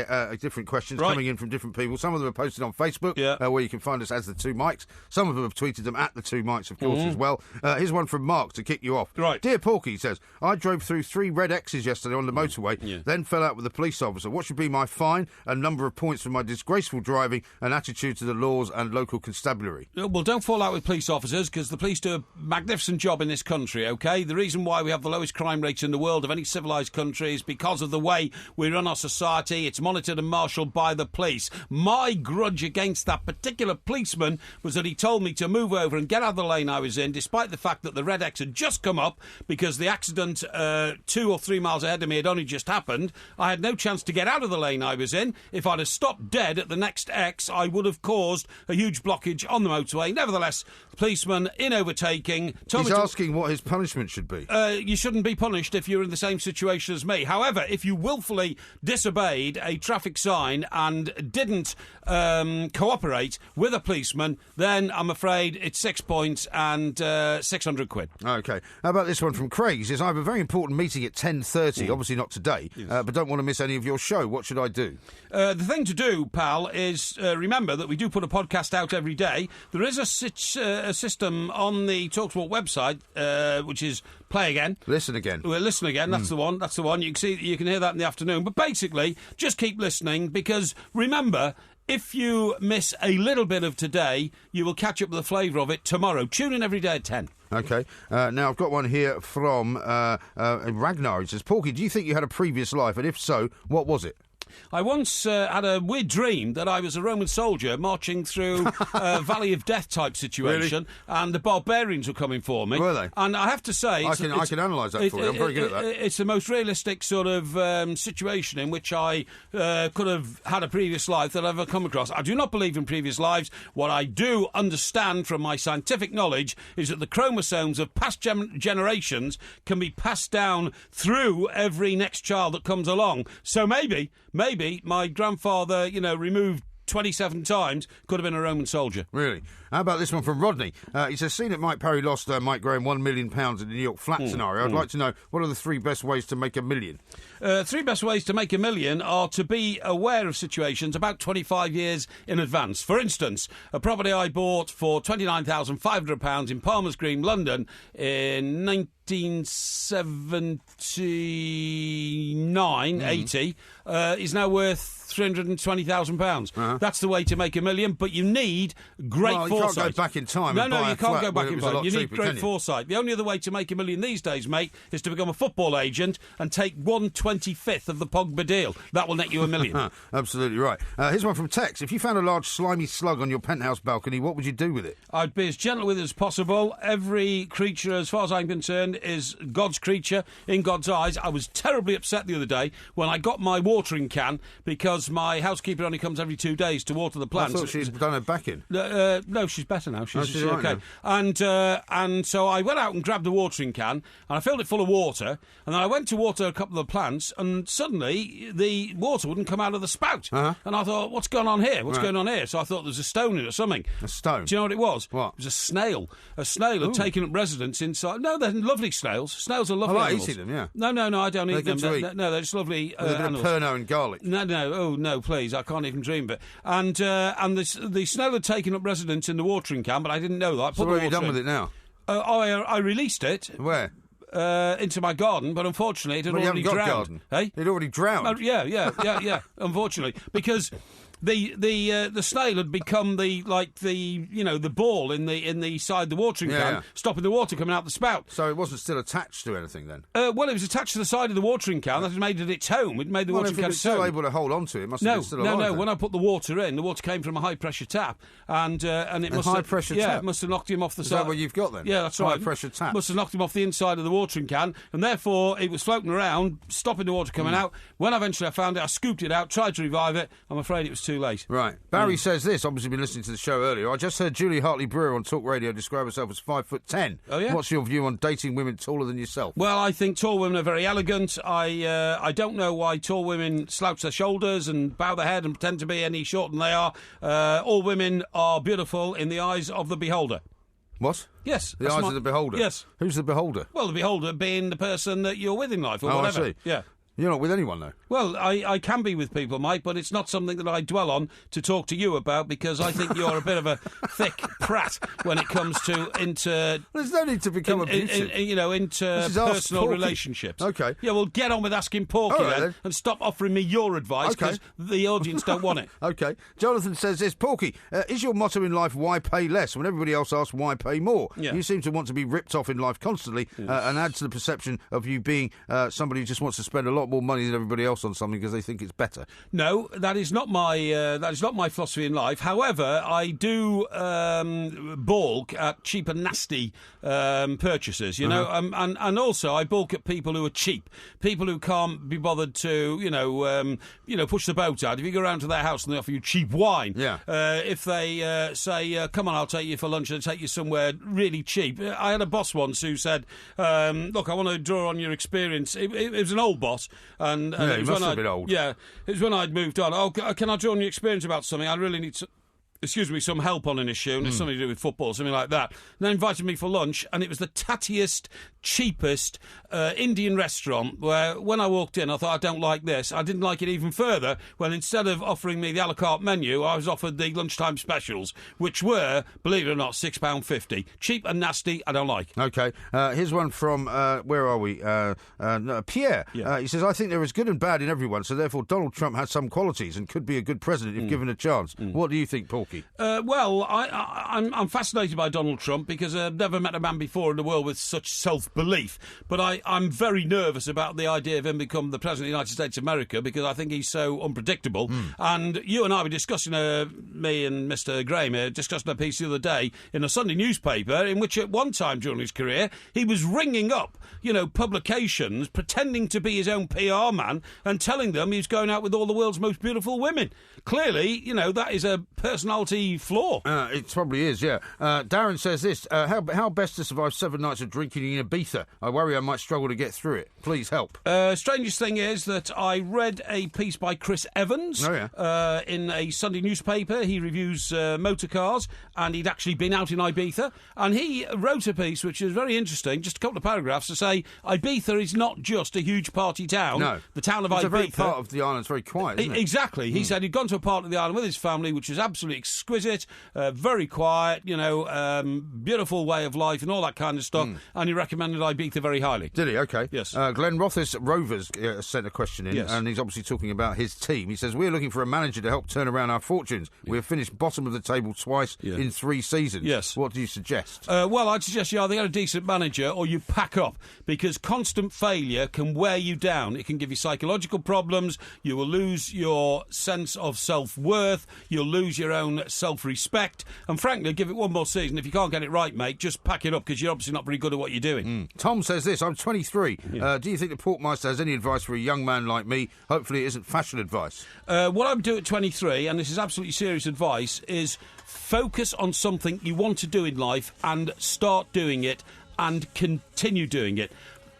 questions coming in from different people. Some of them are posted on Facebook, where you can find us as the Two Mics. Some of them have tweeted them at the Two Mics, of course, as well. Here's one from Mark to kick you off. Right. Dear Porky, he says, I drove through 3 red X's yesterday on the motorway, then fell out with a police officer. What should be my fine and number of points for my disgraceful driving and attitude to the laws and local constabulary? Well, don't fall out with police officers, because the police do a magnificent job in this country, OK? The reason why we have the lowest crime rates in the world of any civilised country is because of the way we run our society. It's monitored and marshalled by the police. My grudge against that particular policeman was that he told me to move over and get out of the lane I was in, despite the fact that the red X had just come up, because the accident 2 or 3 miles ahead of me had only just happened. I had no chance to get out of the lane I was in. If I'd have stopped dead at the next X, I would have caused a huge blockage on the motorway. Nevertheless, the policeman, in overtaking, told He's me asking what his punishment should be. you shouldn't be punished if you're in the same situation as me. However, if you willfully disobeyed a traffic sign and didn't cooperate with a policeman, then I'm afraid it's 6 points and 600 quid. OK. How about this one from Craig? He says, I have a very important meeting at 10:30, obviously not today, but don't want to miss any of your show. What should I do? The thing to do, pal, is remember that we do put a podcast out every day. There is a system on the TalkSport website, which is Play Again. Listen Again. Well, Listen Again, that's the one. That's the one. You can hear that in the afternoon. But basically, just keep listening, because remember, if you miss a little bit of today, you will catch up with the flavour of it tomorrow. Tune in every day at 10. OK. Now, I've got one here from Ragnar. He says, Porky, do you think you had a previous life? And if so, what was it? I once had a weird dream that I was a Roman soldier marching through a Valley of Death type situation, and the barbarians were coming for me. Were they? And I have to say... I can analyse that for you. I'm very good at that. It's the most realistic sort of situation in which I could have had a previous life that I've ever come across. I do not believe in previous lives. What I do understand from my scientific knowledge is that the chromosomes of past generations can be passed down through every next child that comes along. So maybe my grandfather, removed 27 times, could have been a Roman soldier. Really? How about this one from Rodney? He says, seeing that Mike Parry lost Mike Graham £1 million in the New York flat scenario, I'd like to know, what are the 3 best ways to make $1 million? 3 best ways to make $1 million are to be aware of situations about 25 years in advance. For instance, a property I bought for £29,500 in Palmer's Green, London in 1979, 80, is now worth £320,000. That's the way to make $1 million, but you need great foresight. You can't go back in time. No, you can't go back in time. You need great foresight. The only other way to make $1 million these days, mate, is to become a football agent and take 1/25th of the Pogba deal. That will net you $1 million. Absolutely right. Here's one from Tex. If you found a large slimy slug on your penthouse balcony, what would you do with it? I'd be as gentle with it as possible. Every creature, as far as I'm concerned, is God's creature in God's eyes. I was terribly upset the other day when I got my watering can because my housekeeper only comes every 2 days to water the plants. I thought she'd done her back in. No, she's better now. She's right okay. Now. And so I went out and grabbed the watering can and I filled it full of water, and then I went to water a couple of the plants, and suddenly the water wouldn't come out of the spout. And I thought, what's going on here? What's going on here? So I thought there was a stone in it or something. A stone? Do you know what it was? What? It was a snail. A snail had taken up residence inside. No, they're lovely snails. Snails are lovely animals. Eating them, yeah. No, I don't eat them. Eat. No, they're just lovely with a bit animals. of Pernod and garlic. No, oh no, please, I can't even dream of it. And the snail had taken up residence in the watering can, but I didn't know that. So what have you done with it now? I released it. Where? Into my garden, but unfortunately it had already drowned. Garden. Hey? It already drowned? Yeah, unfortunately. Because the snail had become the ball in the side of the watering can, stopping the water coming out the spout. So it wasn't still attached to anything then? Well, it was attached to the side of the watering can. That had made it its home. It made the watering can its home. Still able to hold on to it, it must have been still alive. No. When I put the water in, the water came from a high pressure tap, and it must high pressure tap. Yeah, it must have knocked him off the side. Is that what you've got then? Yeah, that's right. High pressure tap. Must have knocked him off the inside of the watering can, and therefore it was floating around, stopping the water coming out. When eventually I found it, I scooped it out, tried to revive it. I'm afraid it was too late. Right. Barry says this, obviously been listening to the show earlier. I just heard Julie Hartley-Brewer on Talk Radio describe herself as 5'10". Oh, yeah? What's your view on dating women taller than yourself? Well, I think tall women are very elegant. I don't know why tall women slouch their shoulders and bow their head and pretend to be any shorter than they are. All women are beautiful in the eyes of the beholder. What? Yes. The eyes of the beholder? Yes. Who's the beholder? Well, the beholder being the person that you're with in life or whatever. I see. Yeah. You're not with anyone, though? Well, I can be with people, Mike, but it's not something that I dwell on to talk to you about because I think you're a bit of a thick prat when it comes to There's no need to become abusive. Interpersonal relationships. Okay. Yeah, well, get on with asking Porky then and stop offering me your advice because the audience don't want it. Okay. Jonathan says this, Porky, is your motto in life why pay less when everybody else asks why pay more? Yeah. You seem to want to be ripped off in life constantly and add to the perception of you being somebody who just wants to spend a lot more money than everybody else on something because they think it's better. No, that is not my philosophy in life. However, I do balk at cheap and nasty purchases, you know, and also I balk at people who are cheap, people who can't be bothered to, push the boat out. If you go around to their house and they offer you cheap wine, if they say, come on, I'll take you for lunch and take you somewhere really cheap. I had a boss once who said, look, I want to draw on your experience. It was an old boss, and he must have been old. Yeah, it was when I'd moved on. Oh, can I draw on your experience about something? I really need some help on an issue, and it's something to do with football, something like that. And they invited me for lunch, and it was the tattiest, cheapest Indian restaurant where when I walked in, I thought, I don't like this. I didn't like it even further when instead of offering me the a la carte menu, I was offered the lunchtime specials, which were, believe it or not, £6.50. Cheap and nasty, I don't like. OK. Here's one from, where are we? Pierre. Yeah. He says, I think there is good and bad in everyone, so therefore Donald Trump has some qualities and could be a good president if given a chance. What do you think, Paul? Porky? Well, I'm fascinated by Donald Trump because I've never met a man before in the world with such self-belief. But I'm very nervous about the idea of him becoming the President of the United States of America because I think he's so unpredictable. And you and I were discussing, me and Mr. Graham here, discussing a piece the other day in a Sunday newspaper in which at one time during his career he was ringing up, publications, pretending to be his own PR man and telling them he was going out with all the world's most beautiful women. Clearly, that is a personality flaw. It probably is, yeah. Darren says this, how best to survive 7 nights of drinking in Ibiza? I worry I might struggle to get through it. Please help. Strangest thing is that I read a piece by Chris Evans in a Sunday newspaper. He reviews motor cars, and he'd actually been out in Ibiza, and he wrote a piece which is very interesting, just a couple of paragraphs, to say Ibiza is not just a huge party town. No. The town of Ibiza... It's a very part of the island's very quiet, isn't it? Exactly. He said he'd gone to a part of the island with his family, which was absolutely exquisite, very quiet, beautiful way of life and all that kind of stuff, and he recommended Ibiza very highly. Did he? OK. Yes. Glenn Rothis Rovers sent a question in, and he's obviously talking about his team. He says, we're looking for a manager to help turn around our fortunes. We have finished bottom of the table twice in 3 seasons. Yes. What do you suggest? Well, I'd suggest you either get a decent manager or you pack up, because constant failure can wear you down. It can give you psychological problems. You will lose your sense of self-worth. You'll lose your own self-respect. And frankly, give it one more season. If you can't get it right, mate, just pack it up, because you're obviously not very good at what you're doing. Tom says this, I'm 23. Do you think the Portmeister has any advice for a young man like me? Hopefully it isn't fashion advice. What I would do at 23, and this is absolutely serious advice, is focus on something you want to do in life and start doing it and continue doing it.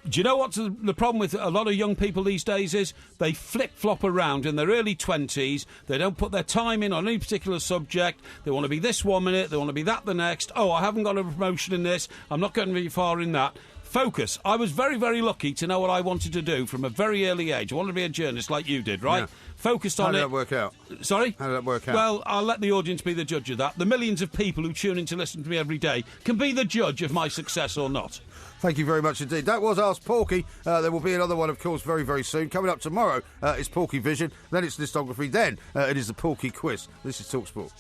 Do you know what the problem with a lot of young people these days is? They flip-flop around in their early 20s. They don't put their time in on any particular subject. They want to be this 1 minute, they want to be that the next. Oh, I haven't got a promotion in this. I'm not going very far in that. Focus. I was very, very lucky to know what I wanted to do from a very early age. I wanted to be a journalist like you did, right? Yeah. Focused on it. How did that work out? Sorry? How did that work out? Well, I'll let the audience be the judge of that. The millions of people who tune in to listen to me every day can be the judge of my success or not. Thank you very much indeed. That was Ask Porky. There will be another one, of course, very, very soon. Coming up tomorrow is Porky Vision, then it's Listography, then it is the Porky Quiz. This is TalkSport.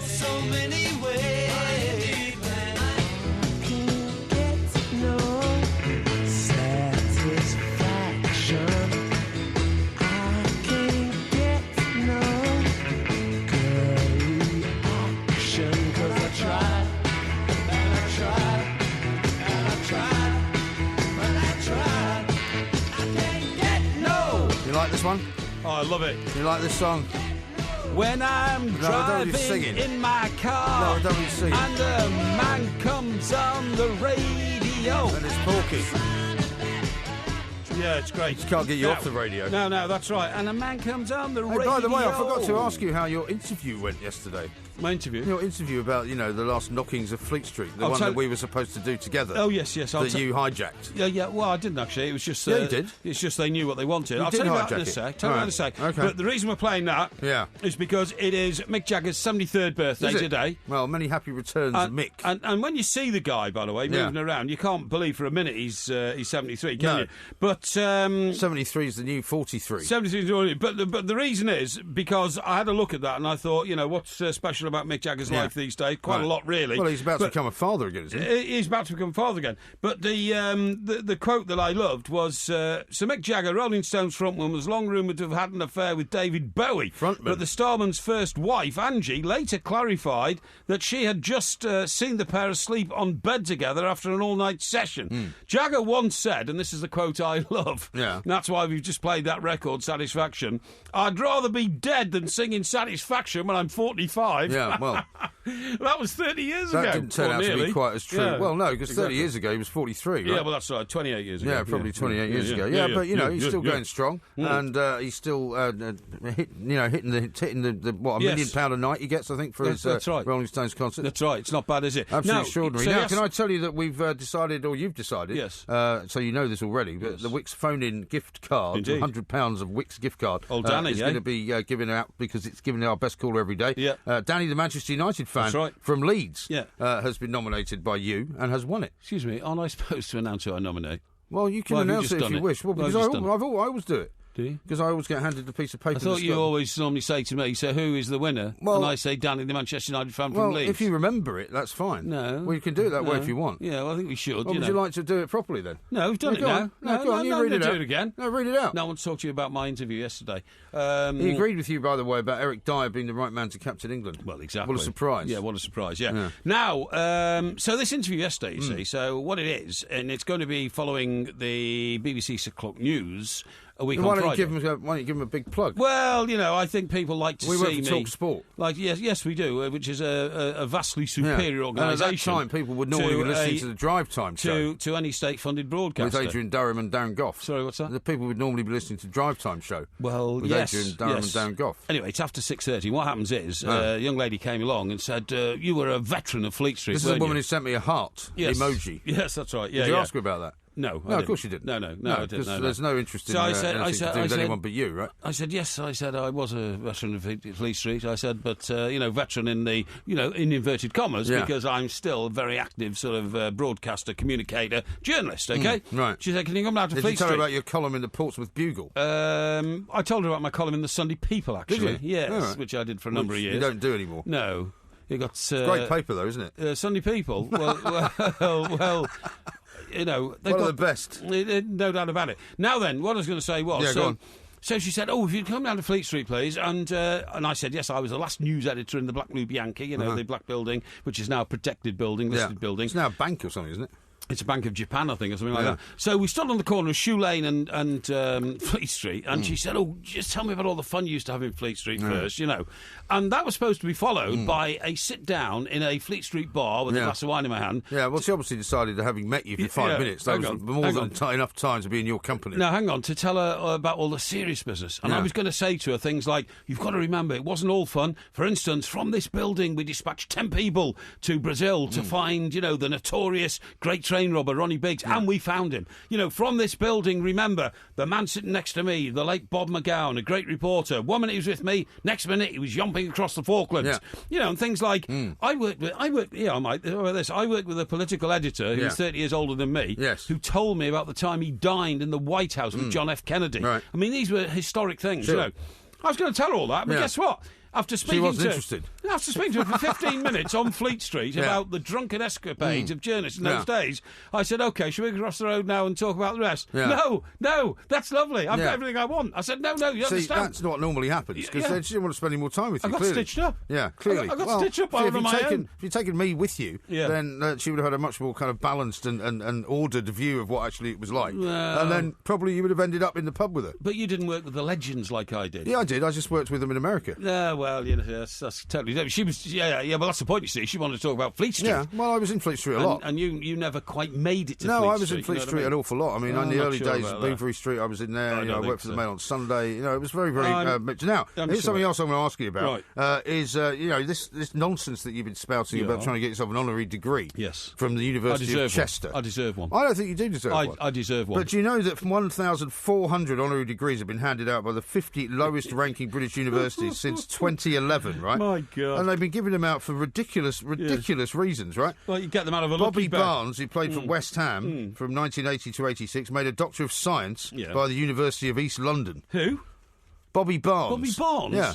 So many ways. You like this one? Oh, I love it. You like this song? When I'm driving in my car and a man comes on the radio. And it's Porky. Yeah, it's great. Just can't get you off the radio. No, that's right. And a man comes on the radio. By the way, I forgot to ask you how your interview went yesterday. My interview? Your interview about, the last knockings of Fleet Street, the one that we were supposed to do together. Oh, yes. That you hijacked. Yeah, well, I didn't actually. It was just... you did. It's just they knew what they wanted. I'll tell you about it in a sec. Okay. But the reason we're playing that is because it is Mick Jagger's 73rd birthday today. Well, many happy returns, Mick. And when you see the guy, by the way, moving around, you can't believe for a minute he's 73, can you? But... 73 is the new 43. 73 but the reason is because I had a look at that and I thought, what's special about Mick Jagger's life these days? Quite a lot, really. Well, he's about to become a father again, isn't he? He's about to become a father again. But the quote that I loved was, Sir Mick Jagger, Rolling Stones frontman, was long rumoured to have had an affair with David Bowie. Frontman? But the starman's first wife, Angie, later clarified that she had just seen the pair asleep on bed together after an all-night session. Jagger once said, and this is the quote I love, that's why we've just played that record, Satisfaction, I'd rather be dead than singing Satisfaction when I'm 45. Yeah, well... that was 30 years ago. That didn't turn out to be quite as true. Yeah, well, no, because 30 years ago he was 43, right? Yeah, well, that's right, 28 years ago. Yeah, probably 28 years ago. Yeah, but, he's still going strong, and he's still, hitting the £1 million a night he gets, I think, for his Rolling Stones concert. That's right, it's not bad, is it? Absolutely extraordinary. Now, can I tell you that we've decided, or you've decided, yes. So you know this already, but the Wix phone-in gift card, £100 of Wix gift card, is going to be given out because it's given our best caller every day. Yeah. Danny, the Manchester United fan from Leeds, has been nominated by you and has won it. Excuse me, aren't I supposed to announce who I nominate? Well, you can announce it if you wish. Well, because I always do it. Do you? Because I always get handed a piece of paper. I thought you always normally say to me, so who is the winner? Well, and I say Danny, the Manchester United fan well, from Leeds. if you remember it, that's fine. No. Well, you can do it that way if you want. Yeah, well, I think we should. Well, would you like to do it properly then? No, we've done it go now. on. No, go on, you read it out. Do it again. No, read it out. No, I want to talk to you about my interview yesterday. He agreed with you, by the way, about Eric Dyer being the right man to captain England. Well, exactly. What a surprise. Yeah, what a surprise, yeah. Now, so this interview yesterday, you see, so what it is, and it's going to be following the BBC 6 o'clock news a week on Friday. Why don't you give him a big plug? Well, you know, I think people like to see me... We work for Talk Sport. Like, yes, we do, which is a vastly superior organisation. And at that time, people would normally be listening to the Drive Time show. To any state-funded broadcaster. With Adrian Durham and Darren Goff. Sorry, what's that? The people would normally be listening to Drive Time show. Well, with Adrian Durham and Darren Goff. Anyway, it's after 6:30. What happens is, a young lady came along and said, you were a veteran of Fleet Street, This is a woman who sent me a heart emoji. Yes, that's right. Yeah, Did you ask her about that? No, of course you didn't. No, I didn't. No, there's no interest in anything to do with anyone but you, right? I said, yes, I said, I was a veteran of Fleet Street. I said, but, veteran in the, in inverted commas, because I'm still a very active sort of broadcaster, communicator, journalist, OK? Right. She said, can you come down to Fleet Street? Did you tell her about your column in the Portsmouth Bugle? I told her about my columm in the Sunday People, actually. Did you? Yes, which I did for a number of years. You don't do anymore. No. You got... great paper, though, isn't it? Sunday People. Well... You know, one of the best. No doubt about it. Now then, what I was going to say was... go on. So she said, if you'd come down to Fleet Street, please. And I said, yes, I was the last news editor in the Black Loop Yankee, the Black Building, which is now a protected building, listed building. It's now a bank or something, isn't it? It's a Bank of Japan, I think, or something like that. So we stood on the corner of Shoe Lane and Fleet Street, and she said, just tell me about all the fun you used to have in Fleet Street first, And that was supposed to be followed by a sit-down in a Fleet Street bar with a glass of wine in my hand. Yeah, well, she obviously decided that having met you for 5 minutes, that was more than enough time to be in your company. Now, hang on, to tell her about all the serious business. And I was going to say to her things like, you've got to remember, it wasn't all fun. For instance, from this building, we dispatched 10 people to Brazil to find, the notorious great train robber, Ronnie Biggs, and we found him. From this building, remember, the man sitting next to me, the late Bob McGowan, a great reporter. 1 minute he was with me, next minute he was yomping across the Falklands. And things like, I worked with a political editor who was 30 years older than me, who told me about the time he dined in the White House with John F. Kennedy. Right. I mean, these were historic things, I was going to tell her all that, but guess what? After speaking to her for 15 minutes on Fleet Street about the drunken escapades of journalists in those days, I said, OK, shall we go across the road now and talk about the rest? No, that's lovely. I've got everything I want. I said, no, you understand. That's not what normally happens, because they didn't want to spend any more time with you, I got clearly. stitched up. Yeah, clearly. I got stitched up over my own. If you'd taken me with you, then she would have had a much more kind of balanced and ordered view of what actually it was like. And then probably you would have ended up in the pub with her. But you didn't work with the legends like I did. Yeah, I did. I just worked with them in America. Yeah, well, yes. That's totally different. She was, well, that's the point, you see. She wanted to talk about Fleet Street. Yeah, well, I was in Fleet Street a lot. And you never quite made it to Fleet Street. No, I was in Fleet Street an awful lot. I mean, in the early days of Bloomsbury Street, I was in there. I worked for the Mail on Sunday. It was very, very... now, here's something else I want to ask you about. Is this nonsense that you've been spouting about trying to get yourself an honorary degree from the University of Chester. I deserve one. I don't think you do deserve one. I deserve one. But do you know that 1,400 honorary degrees have been handed out by the 50 lowest-ranking British universities since 2011, right? My God. And they've been giving them out for ridiculous reasons, right? Well, you get them out of a Bobby lucky bag. Barnes, who played for West Ham from 1980 to 86, made a Doctor of Science by the University of East London. Who? Bobby Barnes. Bobby Barnes? Yeah.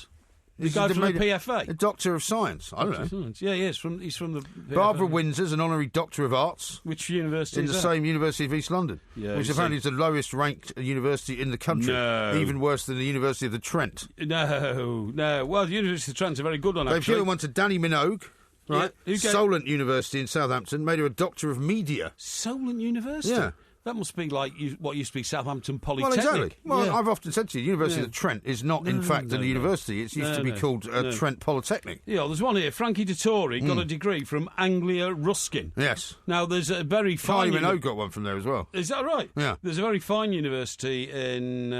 The guy from the PFA? A Doctor of Science. I don't know. Yeah, he's from the PFA. Barbara Windsor's an honorary Doctor of Arts. Which university in is the that? same University of East London. Yeah, which apparently is the lowest ranked university in the country. No. Even worse than the University of the Trent. No. Well, the University of the Trent's a very good one, actually. They've given one to Danny Minogue. Right, Solent University in Southampton made her a Doctor of Media. Solent University? Yeah. That must be like what used to be Southampton Polytechnic. Well, exactly. Well, I've often said to you, University of Trent is not, in fact, a university. It used to be called Trent Polytechnic. Yeah, there's one here. Frankie Dettori got a degree from Anglia Ruskin. Yes. Now, there's a very fine... Kylie Minogue got one from there as well. Is that right? Yeah. There's a very fine university in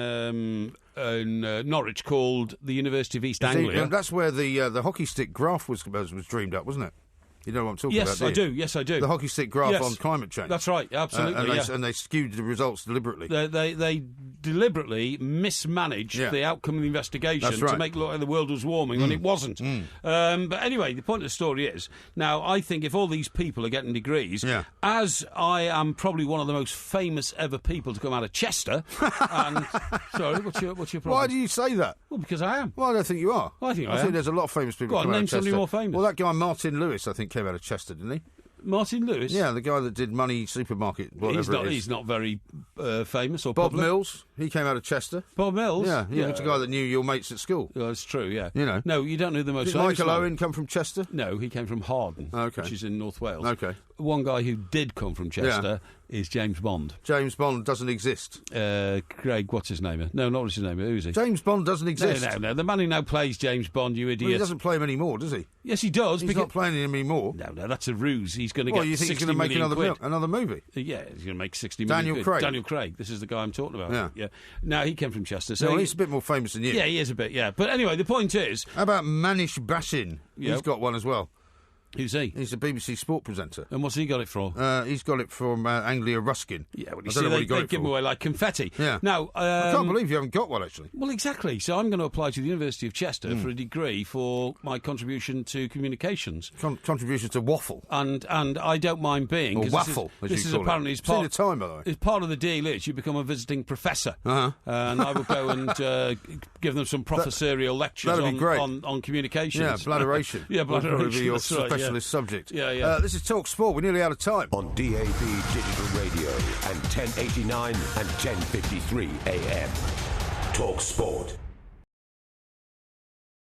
Norwich called the University of East Anglia. That's where the hockey stick graph was dreamed up, wasn't it? You know what I'm talking about, Yes, I do. Yes, I do. The hockey stick graph on climate change. That's right, absolutely. And they skewed the results deliberately. They deliberately mismanaged the outcome of the investigation to make it look like the world was warming when it wasn't. But anyway, the point of the story is, now, I think if all these people are getting degrees, as I am probably one of the most famous ever people to come out of Chester, and... Sorry, what's your problem? Why do you say that? Well, because I am. Well, I don't think you are. I think I am. I think there's a lot of famous people Go on, come out name of Chester. somebody more famous. Well, that guy Martin Lewis, I think, came out of Chester, didn't he? Martin Lewis? Yeah, the guy that did Money Supermarket, whatever it is. He's not very famous or Bob public. Mills, he came out of Chester. Bob Mills? Yeah, he was the guy that knew your mates at school. Yeah, that's true, yeah. You know. No, you don't know the most Did famous Michael one. Owen come from Chester? No, he came from Harden, which is in North Wales. Okay. One guy who did come from Chester is James Bond. James Bond doesn't exist. Craig, what's his name? No, not what's his name. Who's he? James Bond doesn't exist. No. The man who now plays James Bond, you idiot. Well, he doesn't play him anymore, does he? Yes, he does. He's not playing him anymore. No, that's a ruse. He's going to Well, get you think he's 60 going to make million another movie? Yeah, he's going to make 60 million quid. Daniel Craig. This is the guy I'm talking about. Yeah. Now, he came from Chester. So he's a bit more famous than you. Yeah, he is a bit, yeah. But anyway, the point is... How about Manish Bashin? Yep. He's got one as well. Who's he? He's a BBC sport presenter. And what's he got it for? He's got it from Anglia Ruskin. Yeah, well, I don't know what he got they it give for. away like confetti. Yeah. Now, I can't believe you haven't got one, actually. Well, exactly. So I'm going to apply to the University of Chester for a degree for my contribution to communications. Contribution to waffle. And I don't mind being... Or waffle, this is call apparently it. It's time, by the way. It's part of the deal is you become a visiting professor. Uh-huh. And I will go and give them some professorial lectures on communications. Yeah, bladderation. Yeah, bladderation. That'll probably be your that's right, specialist subject. Yeah. This is Talk Sport. We're nearly out of time. On DAB Digital Radio and 1089 and 1053 AM. Talk Sport.